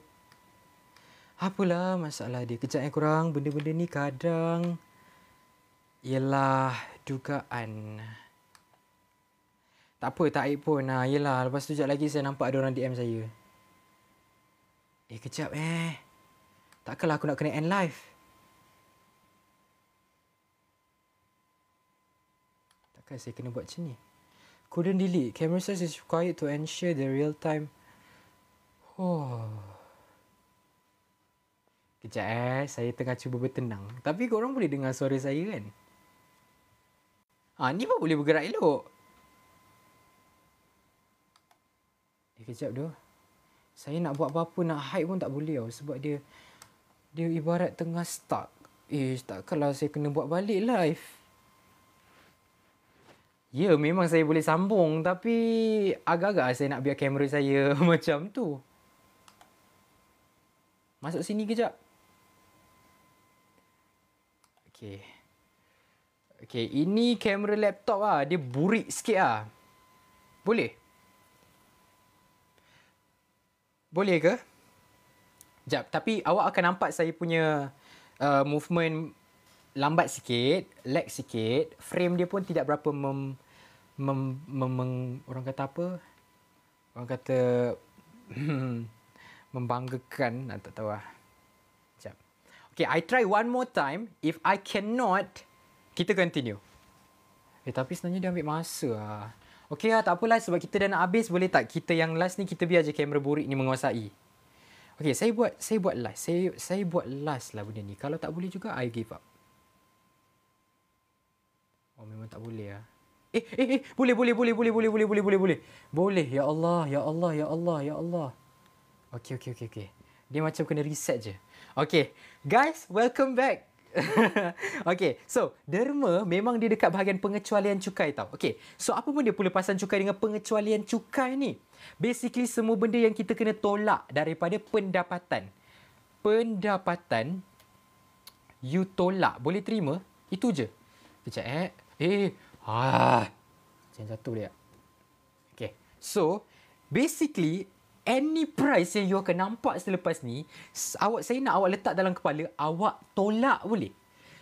Apalah masalah dia. Kejap korang. Benda-benda ni kadang ialah dugaan. Tak apa, tak aib pun. Yelah, lepas tu sekejap lagi saya nampak ada orang DM saya. Kejap takkanlah aku nak kena end live. Takkan saya kena buat macam ni. Couldn't delete. Camera size is required to ensure the real time. Kejap saya tengah cuba bertenang. Tapi korang boleh dengar suara saya kan? Ni pun boleh bergerak elok. Kejap doh. Saya nak buat apa-apa, nak hide pun tak boleh tau. Sebab dia ibarat tengah stuck. Takkanlah saya kena buat balik live. Ya, memang saya boleh sambung. Tapi agak-agak saya nak biar kamera saya macam tu. Masuk sini kejap. Okay, ini kamera laptop dia burik sikit Boleh? Boleh ke? Sekejap. Tapi awak akan nampak saya punya movement lambat sikit, lag sikit. Frame dia pun tidak berapa orang kata apa? Orang kata membanggakan. Tak tahu Sekejap. Okay, I try one more time. If I cannot, kita continue. Tapi sebenarnya dia ambil masa Okay tak apalah sebab kita dah nak habis. Boleh tak kita yang last ni kita biar je kamera burik ni menguasai. Okay, saya buat last. Saya buat last lah benda ni. Kalau tak boleh juga, I give up. Memang tak boleh Boleh. Boleh. Ya Allah. Okay. Dia macam kena reset je. Okay, guys, welcome back. Okay, so derma memang dia dekat bahagian pengecualian cukai tau. Okay, so apa pun dia pula pasal cukai dengan pengecualian cukai ni? Basically semua benda yang kita kena tolak daripada pendapatan. Pendapatan you tolak, boleh terima, itu je. Kejap jangan jatuh dia. Okay, so basically any price yang you akan nampak selepas ni, saya nak awak letak dalam kepala, awak tolak boleh.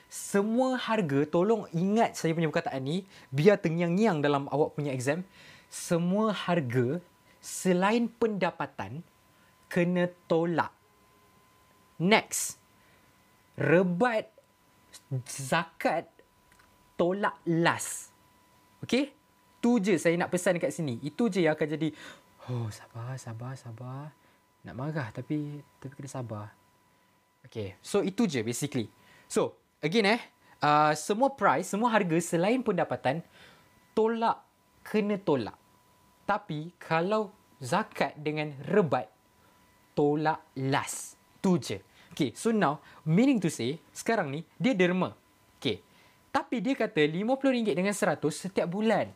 Semua harga, tolong ingat saya punya perkataan ni, biar tengyang-nyang dalam awak punya exam. Semua harga selain pendapatan, kena tolak. Next, rebat, zakat, tolak last. Okay? Tu je saya nak pesan dekat sini. Itu je yang akan jadi Oh, sabar. Nak marah tapi kena sabar. Okay, so itu je basically. So, again semua price, semua harga selain pendapatan, kena tolak. Tapi, kalau zakat dengan rebat, tolak last. Tu je. Okay, so now, meaning to say, sekarang ni, dia derma. Okay. Tapi dia kata RM50 dengan 100 setiap bulan.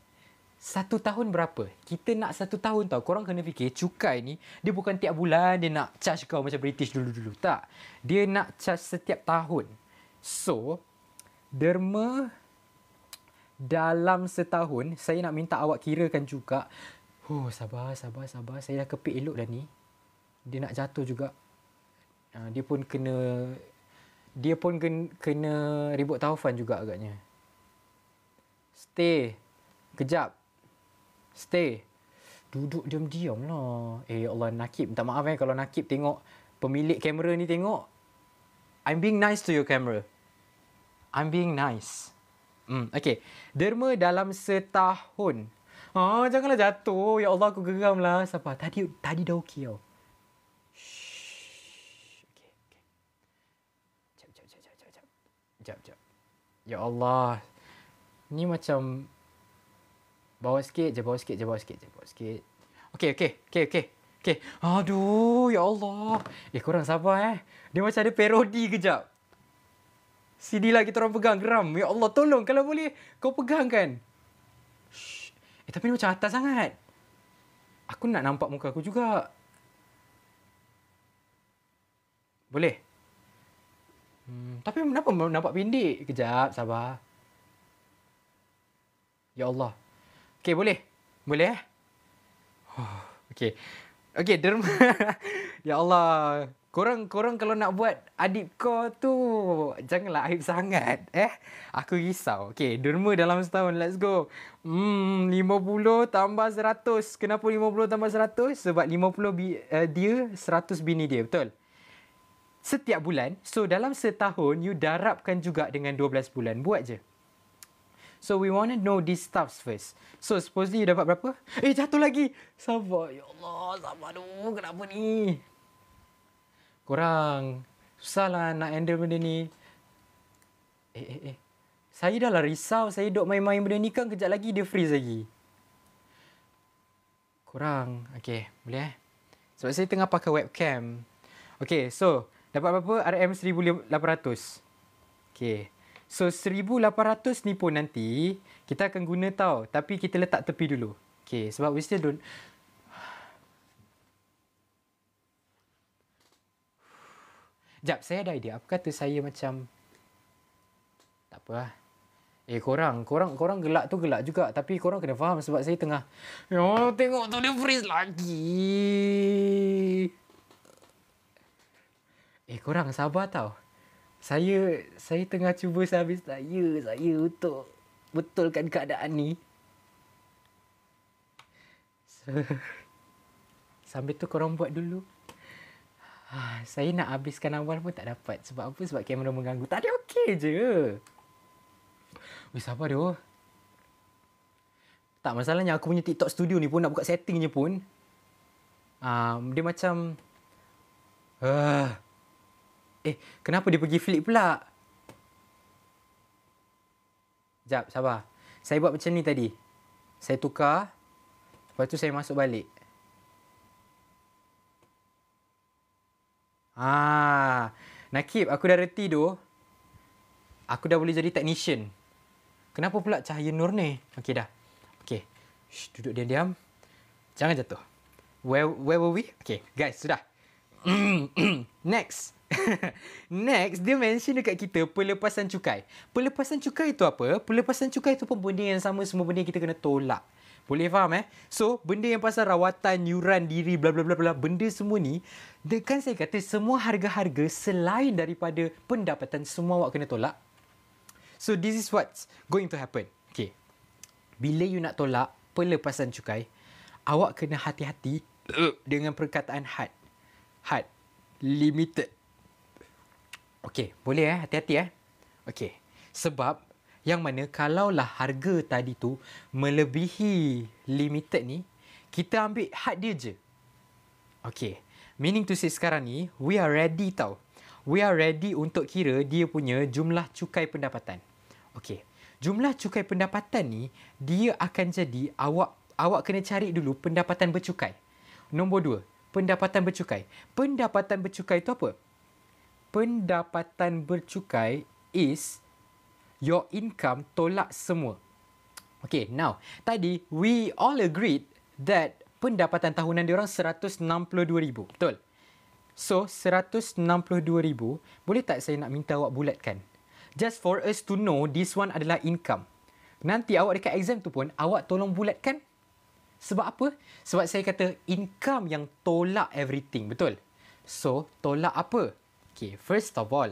1 tahun berapa? Kita nak 1 tahun tau. Korang kena fikir, cukai ni, dia bukan tiap bulan dia nak charge kau macam British dulu-dulu. Tak. Dia nak charge setiap tahun. So, derma dalam setahun, saya nak minta awak kirakan juga. Oh, sabar. Saya dah kepit elok dah ni. Dia nak jatuh juga. Dia pun kena ribut taufan juga agaknya. Stay. Kejap. Stay. Duduk diam-diam lah. Ya Allah, Nakib. Minta maaf kalau Nakib tengok pemilik kamera ni tengok. I'm being nice to your camera. I'm being nice. Okay. Derma dalam setahun. Janganlah jatuh. Ya Allah, aku geram lah. Sabar. Tadi dah okey tau. Sekejap. Ya Allah. Ni macam... Bawa sikit je. Okey. Aduh, ya Allah. Korang sabar Dia macam ada parodi kejap. CD lah kita orang pegang, geram. Ya Allah, tolong kalau boleh kau pegang kan. Tapi ni macam atas sangat. Aku nak nampak muka aku juga. Boleh? Tapi kenapa nampak pendek? Kejap, sabar. Ya Allah. Okey, boleh? Boleh Okey, derma. Ya Allah. Korang kalau nak buat adik kau tu, janganlah aib sangat. Aku risau. Okey, derma dalam setahun. Let's go. 50 tambah 100. Kenapa 50 tambah 100? Sebab 50 dia, 100 bini dia. Betul? Setiap bulan. So, dalam setahun, you darabkan juga dengan 12 bulan. Buat je. So, we want to know these stuffs first. So, supposedly you dapat berapa? Jatuh lagi. Sabar. Ya Allah, sabar dulu. Kenapa ni? Korang, susahlah nak handle benda ni. Saya dah lah risau. Saya duk main-main benda ni kan. Kejap lagi dia freeze lagi. Korang. Okay, boleh Sebab saya tengah pakai webcam. Okay, so, dapat berapa? RM1,800. Okay. So, 1,800 ni pun nanti kita akan guna tau. Tapi kita letak tepi dulu. Okay, sebab we still don't... Jap, saya ada idea. Apa kata saya macam... Tak apa lah. Korang gelak tu gelak juga. Tapi korang kena faham sebab saya tengah... tengok tu dia freeze lagi. Korang sabar tau. Saya tengah cuba sehabis saya untuk betulkan keadaan ni. Sambil tu korang buat dulu. Saya nak habiskan awal pun tak dapat. Sebab apa? Sebab kamera mengganggu. Tadi okey je. Sabar dia. Tak, masalahnya aku punya TikTok studio ni pun nak buka settingnya pun. Dia macam... kenapa dia pergi flip pula? Sekejap, sabar. Saya buat macam ni tadi. Saya tukar. Lepas tu saya masuk balik. Nakib, aku dah reti tu. Aku dah boleh jadi technician. Kenapa pula cahaya nur ni? Okey dah. Okey. Duduk diam-diam. Jangan jatuh. Where were we? Okay, guys, sudah. Next. Next, dia mention dekat kita pelepasan cukai. Pelepasan cukai itu apa? Pelepasan cukai itu pun benda yang sama, semua benda yang kita kena tolak. Boleh faham So, benda yang pasal rawatan, yuran diri, bla bla bla bla, benda semua ni, kan saya kata semua harga-harga selain daripada pendapatan semua awak kena tolak. So, this is what's going to happen. Okay. Bila you nak tolak pelepasan cukai, awak kena hati-hati dengan perkataan had. Had. Limited. Okey, boleh hati-hati Okey. Sebab yang mana kalaulah harga tadi tu melebihi limited ni, Kita ambil had dia je. Okay. Meaning to say sekarang ni, we are ready tau. We are ready untuk kira dia punya jumlah cukai pendapatan. Okay. Jumlah cukai pendapatan ni, dia akan jadi awak kena cari dulu pendapatan bercukai. Nombor 2, pendapatan bercukai. Pendapatan bercukai tu apa? Pendapatan bercukai is your income tolak semua. Okay, now, tadi we all agreed that pendapatan tahunan diorang 162,000. Betul? So, 162,000, boleh tak saya nak minta awak bulatkan? Just for us to know this one adalah income. Nanti awak dekat exam tu pun, awak tolong bulatkan. Sebab apa? Sebab saya kata income yang tolak everything. Betul? So, tolak apa? Okay, first of all,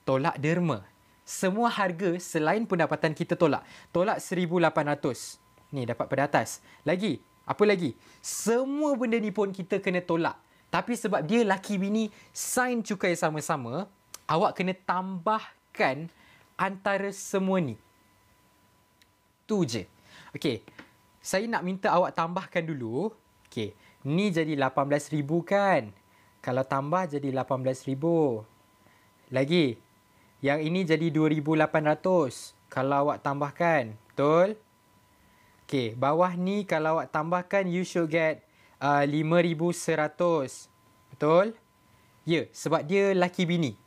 tolak derma. Semua harga selain pendapatan kita tolak. Tolak 1,800. Ni, dapat pada atas. Lagi, apa lagi? Semua benda ni pun kita kena tolak. Tapi sebab dia laki bini sign cukai sama-sama, awak kena tambahkan antara semua ni. Tu je. Okey. Saya nak minta awak tambahkan dulu. Okey. Ni jadi 18,000 kan? Kalau tambah jadi 18,000. Lagi. Yang ini jadi 2,800. Kalau awak tambahkan. Betul? Okey. Bawah ni kalau awak tambahkan, you should get 5,100. Betul? Ya, sebab dia laki bini.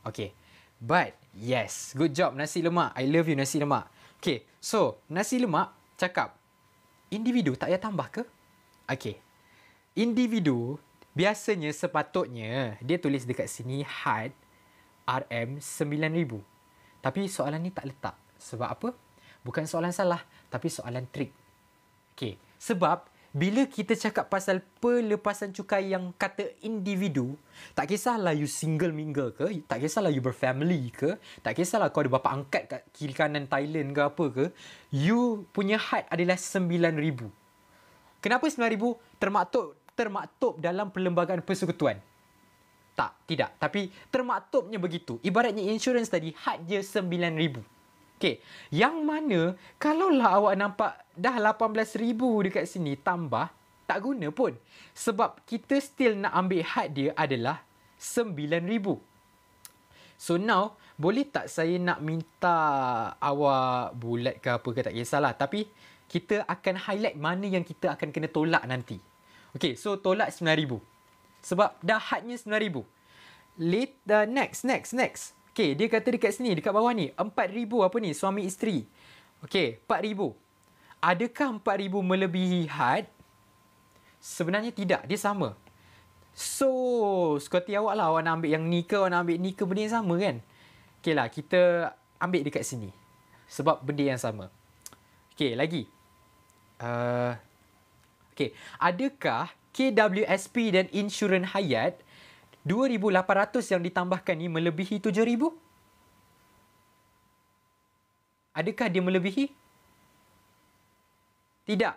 Okay. But, yes. Good job, nasi lemak. I love you, nasi lemak. Okay. So, nasi lemak cakap, individu tak payah tambah ke? Okay. Individu, biasanya sepatutnya, dia tulis dekat sini, had RM 9,000. Tapi soalan ni tak letak. Sebab apa? Bukan soalan salah, tapi soalan trik. Okay. Sebab, bila kita cakap pasal pelepasan cukai yang kata individu, tak kisahlah you single mingle ke, tak kisahlah you berfamily ke, tak kisahlah kau ada bapa angkat kat kiri kanan Thailand ke apa ke, you punya had adalah 9,000. Kenapa 9,000? Termaktub dalam perlembagaan persekutuan. Tak, tidak. Tapi termaktubnya begitu. Ibaratnya insurans tadi, had je 9,000. Okay, yang mana kalaulah awak nampak dah 18,000 dekat sini tambah, tak guna pun. Sebab kita still nak ambil had dia adalah 9,000. So now, boleh tak saya nak minta awak bulat ke apa ke, tak kisahlah. Tapi kita akan highlight mana yang kita akan kena tolak nanti. Okay, so tolak 9,000. Sebab dah hadnya 9,000. Next. Okay, dia kata dekat sini, dekat bawah ni, 4,000 apa ni, suami isteri. Okay, 4,000. Adakah 4,000 melebihi had? Sebenarnya tidak, dia sama. So, seperti awak lah, awak nak ambil yang ni ke, awak nak ambil ni ke, benda yang sama kan? Okay lah, kita ambil dekat sini. Sebab benda yang sama. Okay, lagi. Okay, adakah KWSP dan insurans hayat 2,800 yang ditambahkan ni melebihi 7,000? Adakah dia melebihi? Tidak.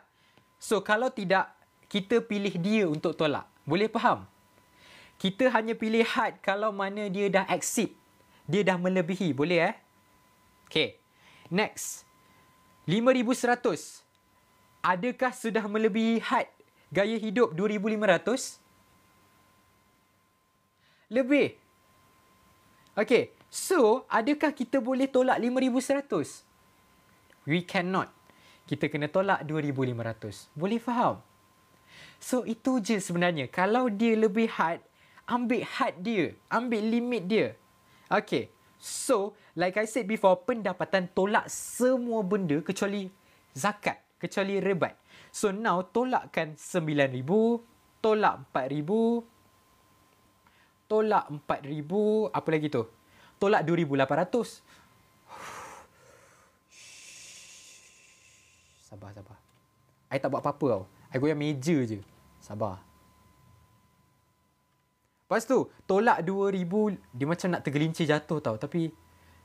So, kalau tidak, kita pilih dia untuk tolak. Boleh faham? Kita hanya pilih had kalau mana dia dah exceed. Dia dah melebihi. Boleh Okay. Next. 5,100. Adakah sudah melebihi had gaya hidup 2,500? Lebih. Okay. So, adakah kita boleh tolak 5,100? We cannot. Kita kena tolak 2,500. Boleh faham? So, itu je sebenarnya. Kalau dia lebih had, ambil had dia. Ambil limit dia. Okay. So, like I said before, pendapatan tolak semua benda kecuali zakat. Kecuali rebat. So, now tolakkan 9,000. Tolak 4,000. Tolak 4,000. Apa lagi tu? Tolak 2,800. Sabar. I tak buat apa-apa tau. I goyang meja je. Sabar. Lepas tu, tolak 2,000. Dia macam nak tergelincir jatuh tau. Tapi,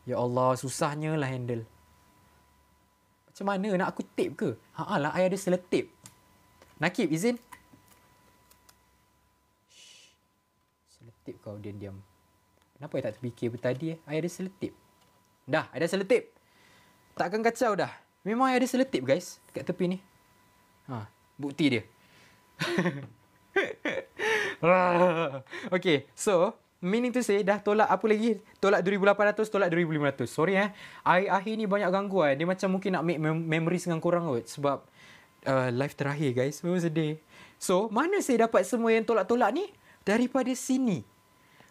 ya Allah, susahnya lah handle. Macam mana? Nak aku tape ke? Lah, I ada selotip. Nakib, izin? Selotip kau diam-diam. Kenapa I tak terfikir tadi? I ada selotip. Dah, I ada selotip. Takkan kacau dah. Memang I ada selotip, guys. Dekat tepi ni. Bukti dia. Okay, so meaning to say dah tolak apa lagi? Tolak 2,800, tolak 2,500. Sorry akhir ni banyak gangguan. Dia macam mungkin nak make memories dengan korang kot. Sebab live terakhir guys. Memang sedih. So, mana saya dapat semua yang tolak-tolak ni? Daripada sini.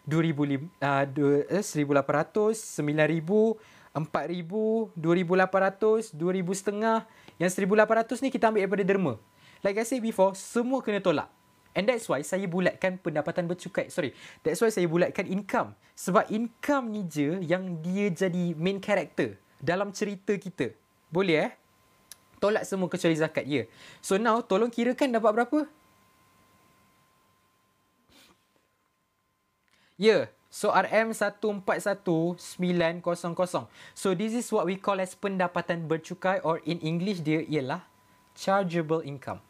1,800, 9,000, 4,000, 2,800, 2,500. Yang 1,800 ni kita ambil daripada derma. Like I said before, semua kena tolak. And that's why saya bulatkan pendapatan bercukai. Sorry. That's why saya bulatkan income. Sebab income ni je yang dia jadi main character dalam cerita kita. Boleh Tolak semua kecuali zakat. Ya. So now, tolong kirakan dapat berapa? Ya. So RM 141,900. So this is what we call as pendapatan bercukai, or in English dia ialah chargeable income.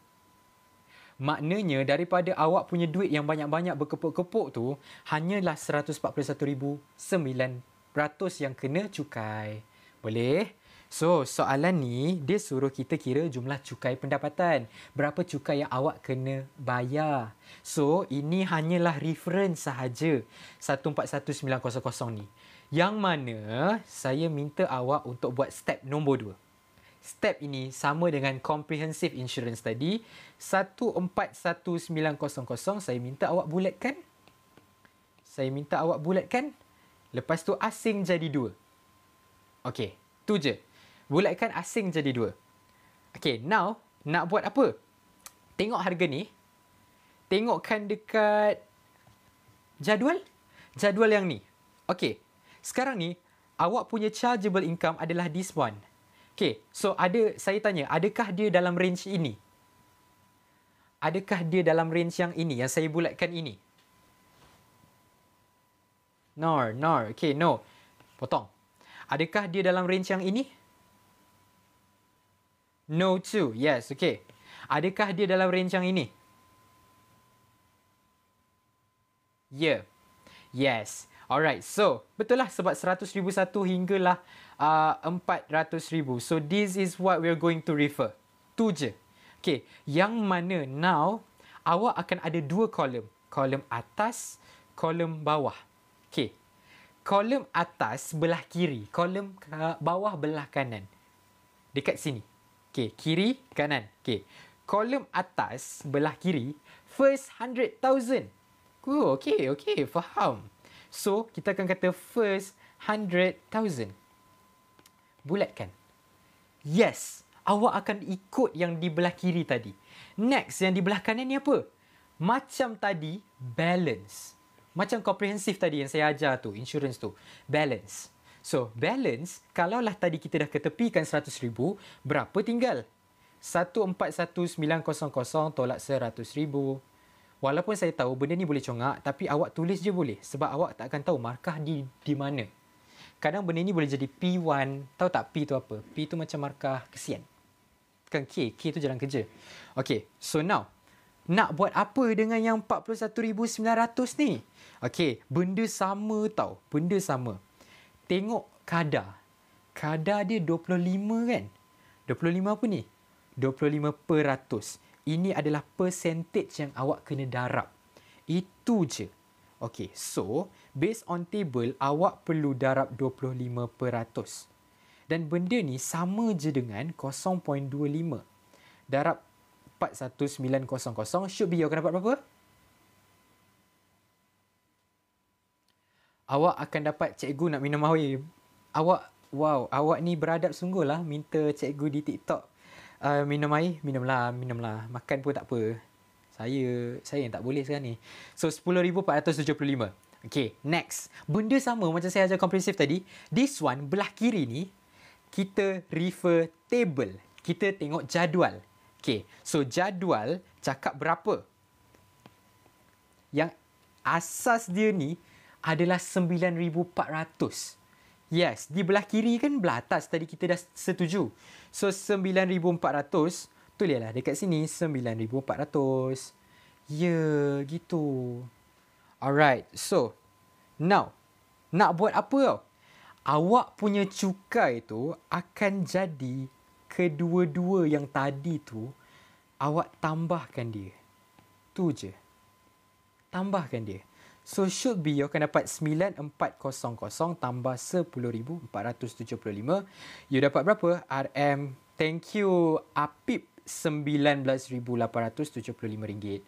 Maknanya daripada awak punya duit yang banyak-banyak berkepuk-kepuk tu, hanyalah 141,900 yang kena cukai. Boleh? So, soalan ni, dia suruh kita kira jumlah cukai pendapatan. Berapa cukai yang awak kena bayar. So, ini hanyalah reference sahaja. 141,900 ni. Yang mana, saya minta awak untuk buat step nombor 2. Step ini sama dengan comprehensive insurance tadi. 141,900 saya minta awak bulatkan. Lepas tu asing jadi 2. Okey, tu je. Bulatkan asing jadi 2. Okey, now nak buat apa? Tengok harga ni. Tengokkan dekat jadual. Jadual yang ni. Okey, sekarang ni awak punya chargeable income adalah this one. Okay, so saya tanya, adakah dia dalam range ini? Adakah dia dalam range yang ini, yang saya bulatkan ini? Nor. Okay, no. Potong. Adakah dia dalam range yang ini? No too. Yes, okay. Adakah dia dalam range yang ini? Yeah. Yes. Alright, so betul lah sebab 100,001 hinggalah 400,000. So this is what we're going to refer. Tu je. Okay, yang mana now awak akan ada 2 kolom. Kolom atas, kolom bawah. Okay, kolom atas belah kiri, kolom bawah belah kanan. Dekat sini. Okay, kiri, kanan. Okay, kolom atas belah kiri, first 100,000. Cool, okay, faham. So, kita akan kata first 100,000. Bulatkan. Yes, awak akan ikut yang di belah kiri tadi. Next, yang di belah kanan ni apa? Macam tadi, balance. Macam komprehensif tadi yang saya ajar tu, insurance tu. Balance. So, balance, kalaulah tadi kita dah ketepikan 100,000, berapa tinggal? 141,900 tolak 100,000. Walaupun saya tahu benda ni boleh congak, tapi awak tulis je boleh. Sebab awak tak akan tahu markah di mana. Kadang benda ni boleh jadi P1. Tahu tak P tu apa? P tu macam markah kesian. Bukan K. K tu jalan kerja. Okay, so now, nak buat apa dengan yang 41,900 ni? Okay, benda sama tau. Benda sama. Tengok kadar. Kadar dia 25 kan? 25 apa ni? 25%. Ini adalah percentage yang awak kena darab. Itu je. Okay, so based on table, awak perlu darab 25%. Dan benda ni sama je dengan 0.25. Darab 41900 should be awak akan dapat berapa? Awak akan dapat cikgu nak minum air. Awak ni beradab sungguh lah minta cikgu di TikTok minum air. Minumlah. Makan pun tak apa. Saya yang tak boleh sekarang ni. So, 10,475. Okay, next. Benda sama macam saya ajar komprehensif tadi. This one, belah kiri ni, kita refer table. Kita tengok jadual. Okay, so jadual cakap berapa? Yang asas dia ni adalah 9,400. Yes, di belah kiri kan belah atas tadi kita dah setuju. So 9,400, tulislah dekat sini 9,400. Ya, gitu. Alright, so now nak buat apa tau? Awak punya cukai tu akan jadi kedua-dua yang tadi tu awak tambahkan dia. Tu je. Tambahkan dia. So, should be you akan dapat 9400 tambah 10,475. You dapat berapa? RM. Thank you, Apip. RM19,875.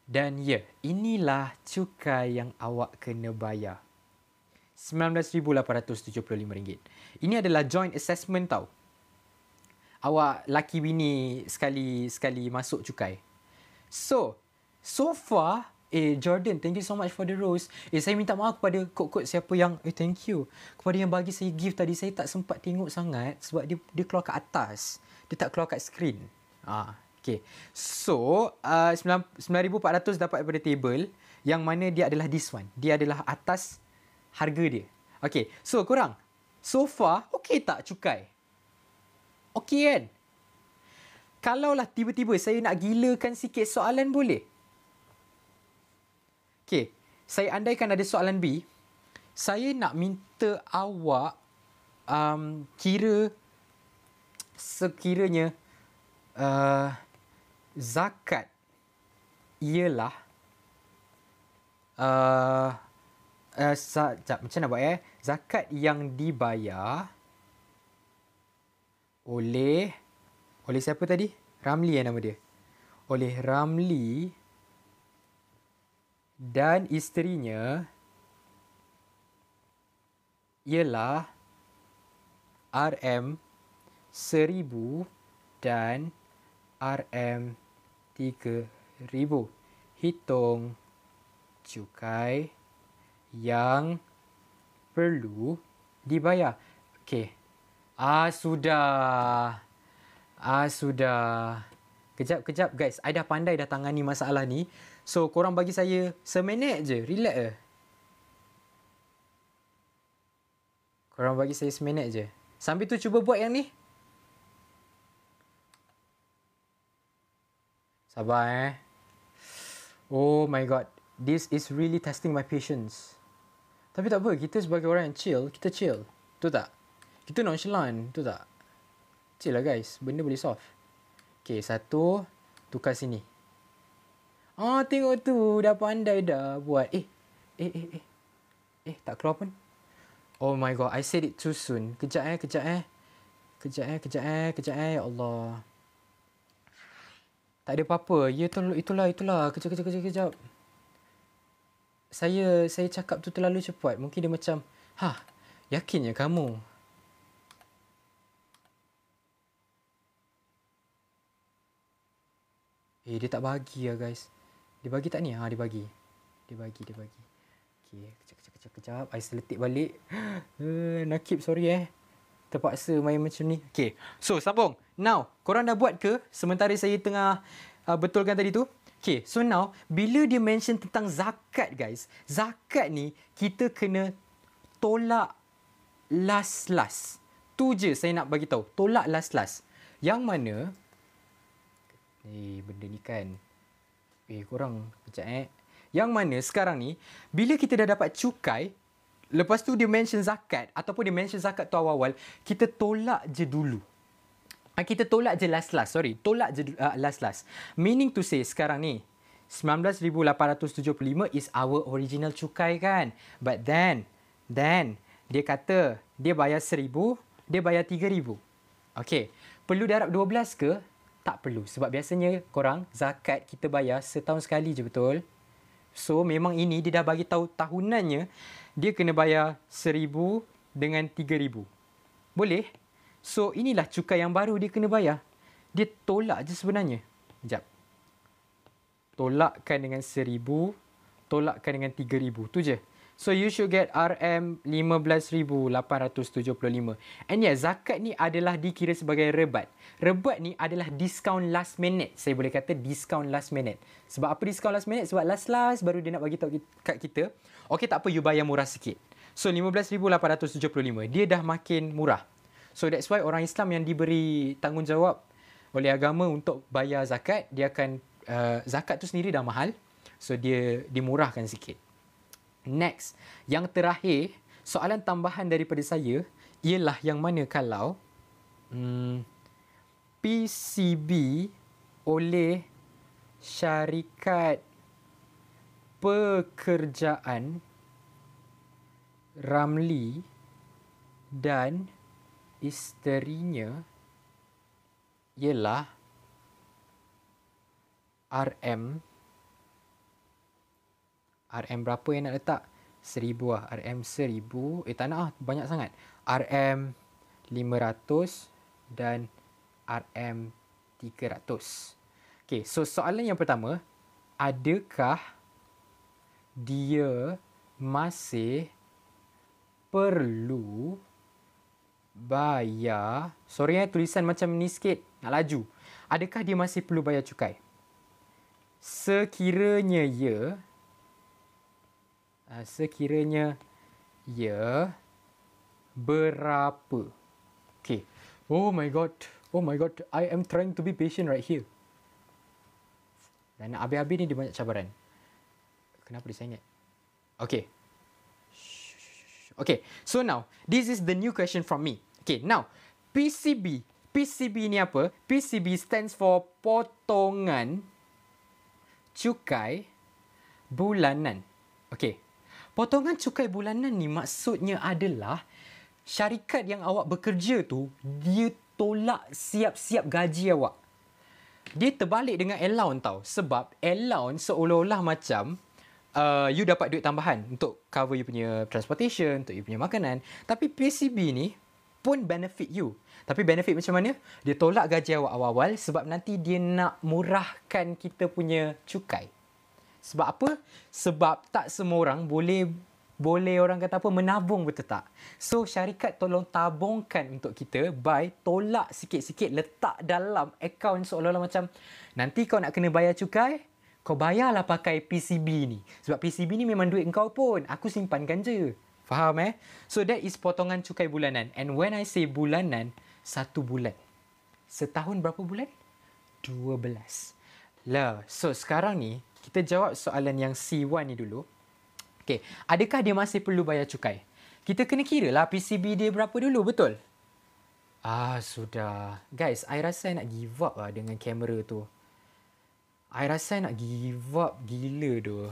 Dan ya, inilah cukai yang awak kena bayar. RM19,875. Ini adalah joint assessment tau. Awak laki bini sekali masuk cukai. So far, Jordan, thank you so much for the rose. Saya minta maaf kepada kod-kod siapa yang, thank you. Kepada yang bagi saya gift tadi, saya tak sempat tengok sangat sebab dia keluar kat atas. Dia tak keluar kat screen. Okay. So, 9,400 dapat daripada table yang mana dia adalah this one. Dia adalah atas harga dia. Okay. So, korang, so far, okay tak cukai? Okay kan? Kalaulah tiba-tiba saya nak gilakan sikit soalan, boleh? Okay, saya andaikan ada soalan B. Saya nak minta awak kira sekiranya zakat ialah macam nak buat zakat yang dibayar oleh siapa tadi? Ramli nama dia. Oleh Ramli dan isterinya ialah RM1,000 dan RM3,000. Hitung cukai yang perlu dibayar. Okey. Sudah. Kejap guys. I dah pandai dah tangani masalah ni. So, korang bagi saya seminit je. Relax je. Korang bagi saya seminit je. Sambil tu cuba buat yang ni. Sabar Oh my god. This is really testing my patience. Tapi tak apa. Kita sebagai orang yang chill, kita chill. Betul tak? Kita nonchalant. Betul tak? Chill lah guys. Benda boleh soft. Okay, satu. Tukar sini. Tengok tu. Dah pandai dah buat. Tak keluar pun. Oh my god. I said it too soon. Kejap. Ya Allah. Tak ada apa-apa. Ya, itulah. Kejap. Saya cakap tu terlalu cepat. Mungkin dia macam, yakinnya kamu? Dia tak bagi lah guys. Dia bagi tak ni? Dia bagi. Okay, kejap. I seletik balik. Nakib, sorry terpaksa main macam ni. Okay, so sambung. Now, korang dah buat ke sementara saya tengah betulkan tadi tu? Okay, so now, bila dia mention tentang zakat guys, zakat ni kita kena tolak last. Tu je saya nak bagi tahu. Tolak last. Yang mana, benda ni kan, korang kejap Yang mana sekarang ni, bila kita dah dapat cukai, lepas tu dia mention zakat, ataupun dia mention zakat tu awal-awal, kita tolak je dulu. Kita tolak je last. Tolak je last. Meaning to say, sekarang ni, 19,875 is our original cukai kan. But then, dia kata, dia bayar 1,000, dia bayar 3,000. Okay. Perlu darab 12 ke? Tak perlu. Sebab biasanya korang, zakat kita bayar setahun sekali je, betul? So, memang ini dia dah bagi tahu tahunannya, dia kena bayar 1,000 dengan 3,000. Boleh? So, inilah cukai yang baru dia kena bayar. Dia tolak je sebenarnya. Sekejap. Tolakkan dengan 1,000, tolakkan dengan 3,000. Tu je. So, you should get RM15,875. And zakat ni adalah dikira sebagai rebat. Rebat ni adalah discount last minute. Saya boleh kata discount last minute. Sebab apa discount last minute? Sebab last baru dia nak bagi tahu kat kita. Okay, tak apa, you bayar murah sikit. So, 15,875. Dia dah makin murah. So, that's why orang Islam yang diberi tanggungjawab oleh agama untuk bayar zakat, dia akan, zakat tu sendiri dah mahal. So, dia dimurahkan sikit. Next, yang terakhir, soalan tambahan daripada saya ialah yang mana kalau PCB oleh syarikat pekerjaan Ramli dan isterinya ialah RM berapa yang nak letak? 1000 lah. RM 1000. Tak nak lah. Banyak sangat. RM 500 dan RM 300. Okay, so soalan yang pertama. Adakah dia masih perlu bayar... Sorry tulisan macam ni sikit. Nak laju. Adakah dia masih perlu bayar cukai? Sekiranya ya, berapa? Okay. Oh my god. I am trying to be patient right here. Dan nak habis-habis ni dia banyak cabaran. Kenapa dia sangat? Okay. Okay. So now, this is the new question from me. Okay. Now, PCB. PCB ni apa? PCB stands for potongan cukai bulanan. Okay. Potongan cukai bulanan ni maksudnya adalah syarikat yang awak bekerja tu, dia tolak siap-siap gaji awak. Dia terbalik dengan allowance tau. Sebab allowance seolah-olah macam you dapat duit tambahan untuk cover you punya transportation, untuk you punya makanan. Tapi PCB ni pun benefit you. Tapi benefit macam mana? Dia tolak gaji awak awal-awal sebab nanti dia nak murahkan kita punya cukai. Sebab apa? Sebab tak semua orang boleh orang kata apa, menabung, betul tak? So, syarikat tolong tabungkan untuk kita by tolak sikit-sikit, letak dalam akaun seolah-olah macam nanti kau nak kena bayar cukai, kau bayarlah pakai PCB ni. Sebab PCB ni memang duit kau pun. Aku simpankan je. Faham So, that is potongan cukai bulanan. And when I say bulanan, 1 bulan. Setahun berapa bulan? 12. Lah, so sekarang ni, kita jawab soalan yang C1 ni dulu. Okay, adakah dia masih perlu bayar cukai? Kita kena kira lah PCB dia berapa dulu, betul? Sudah. Guys, I rasa I nak give up lah dengan kamera tu. I rasa I nak give up gila tu.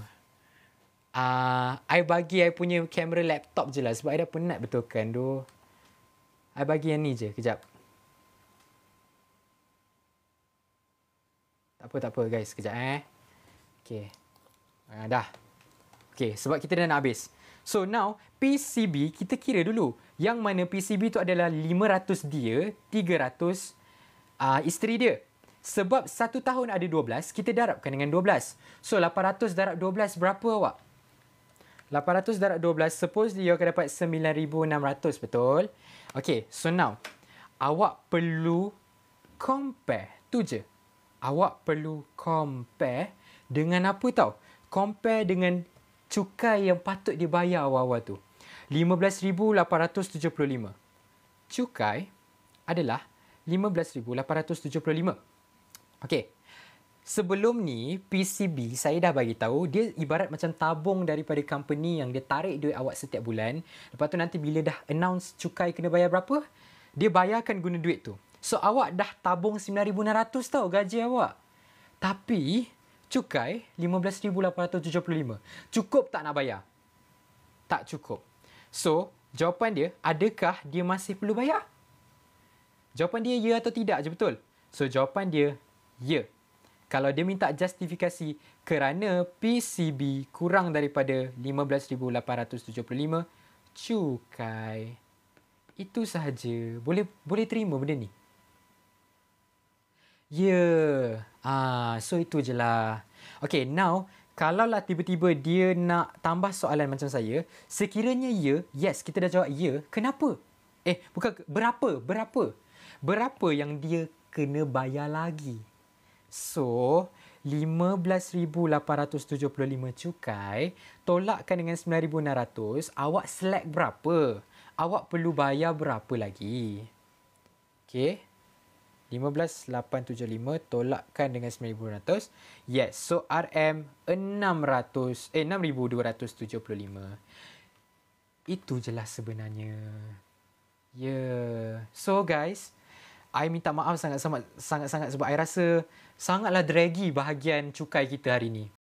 I bagi I punya kamera laptop je lah sebab I dah penat betulkan tu. I bagi yang ni je, kejap. Tak apa guys, kejap Okay. Dah. Okay, sebab kita dah nak habis. So now, PCB kita kira dulu. Yang mana PCB tu adalah 500 dia, 300 isteri dia. Sebab 1 tahun ada 12, kita darabkan dengan 12. So 800 darab 12 berapa awak? 800 darab 12, suppose you akan dapat 9,600, betul? Okay, so now, awak perlu compare. Tu je. Awak perlu compare dengan apa tau? Compare dengan cukai yang patut dibayar awal-awal tu. 15,875. Cukai adalah 15,875. Okey. Sebelum ni, PCB saya dah bagi tahu dia ibarat macam tabung daripada company yang dia tarik duit awak setiap bulan. Lepas tu nanti bila dah announce cukai kena bayar berapa, dia bayarkan guna duit tu. So, awak dah tabung 9,600 tau gaji awak. Tapi, cukai 15,875. Cukup tak nak bayar? Tak cukup. So, jawapan dia, adakah dia masih perlu bayar? Jawapan dia ya atau tidak je, betul? So, jawapan dia ya. Kalau dia minta justifikasi kerana PCB kurang daripada 15,875 cukai. Itu sahaja. Boleh terima benda ni? Ya. So itu je lah. Okay, now, kalaulah tiba-tiba dia nak tambah soalan macam saya, sekiranya ya, yes, kita dah jawab ya. Kenapa? Bukan, berapa? Berapa yang dia kena bayar lagi? So, 15,875 cukai, tolakkan dengan 9,600, awak select berapa? Awak perlu bayar berapa lagi? Okay. 15,875 tolakkan dengan 9,600. Yes, so RM 6,275. Itu je lah sebenarnya. So guys, I minta maaf sangat-sangat sebab I rasa sangatlah draggy bahagian cukai kita hari ni.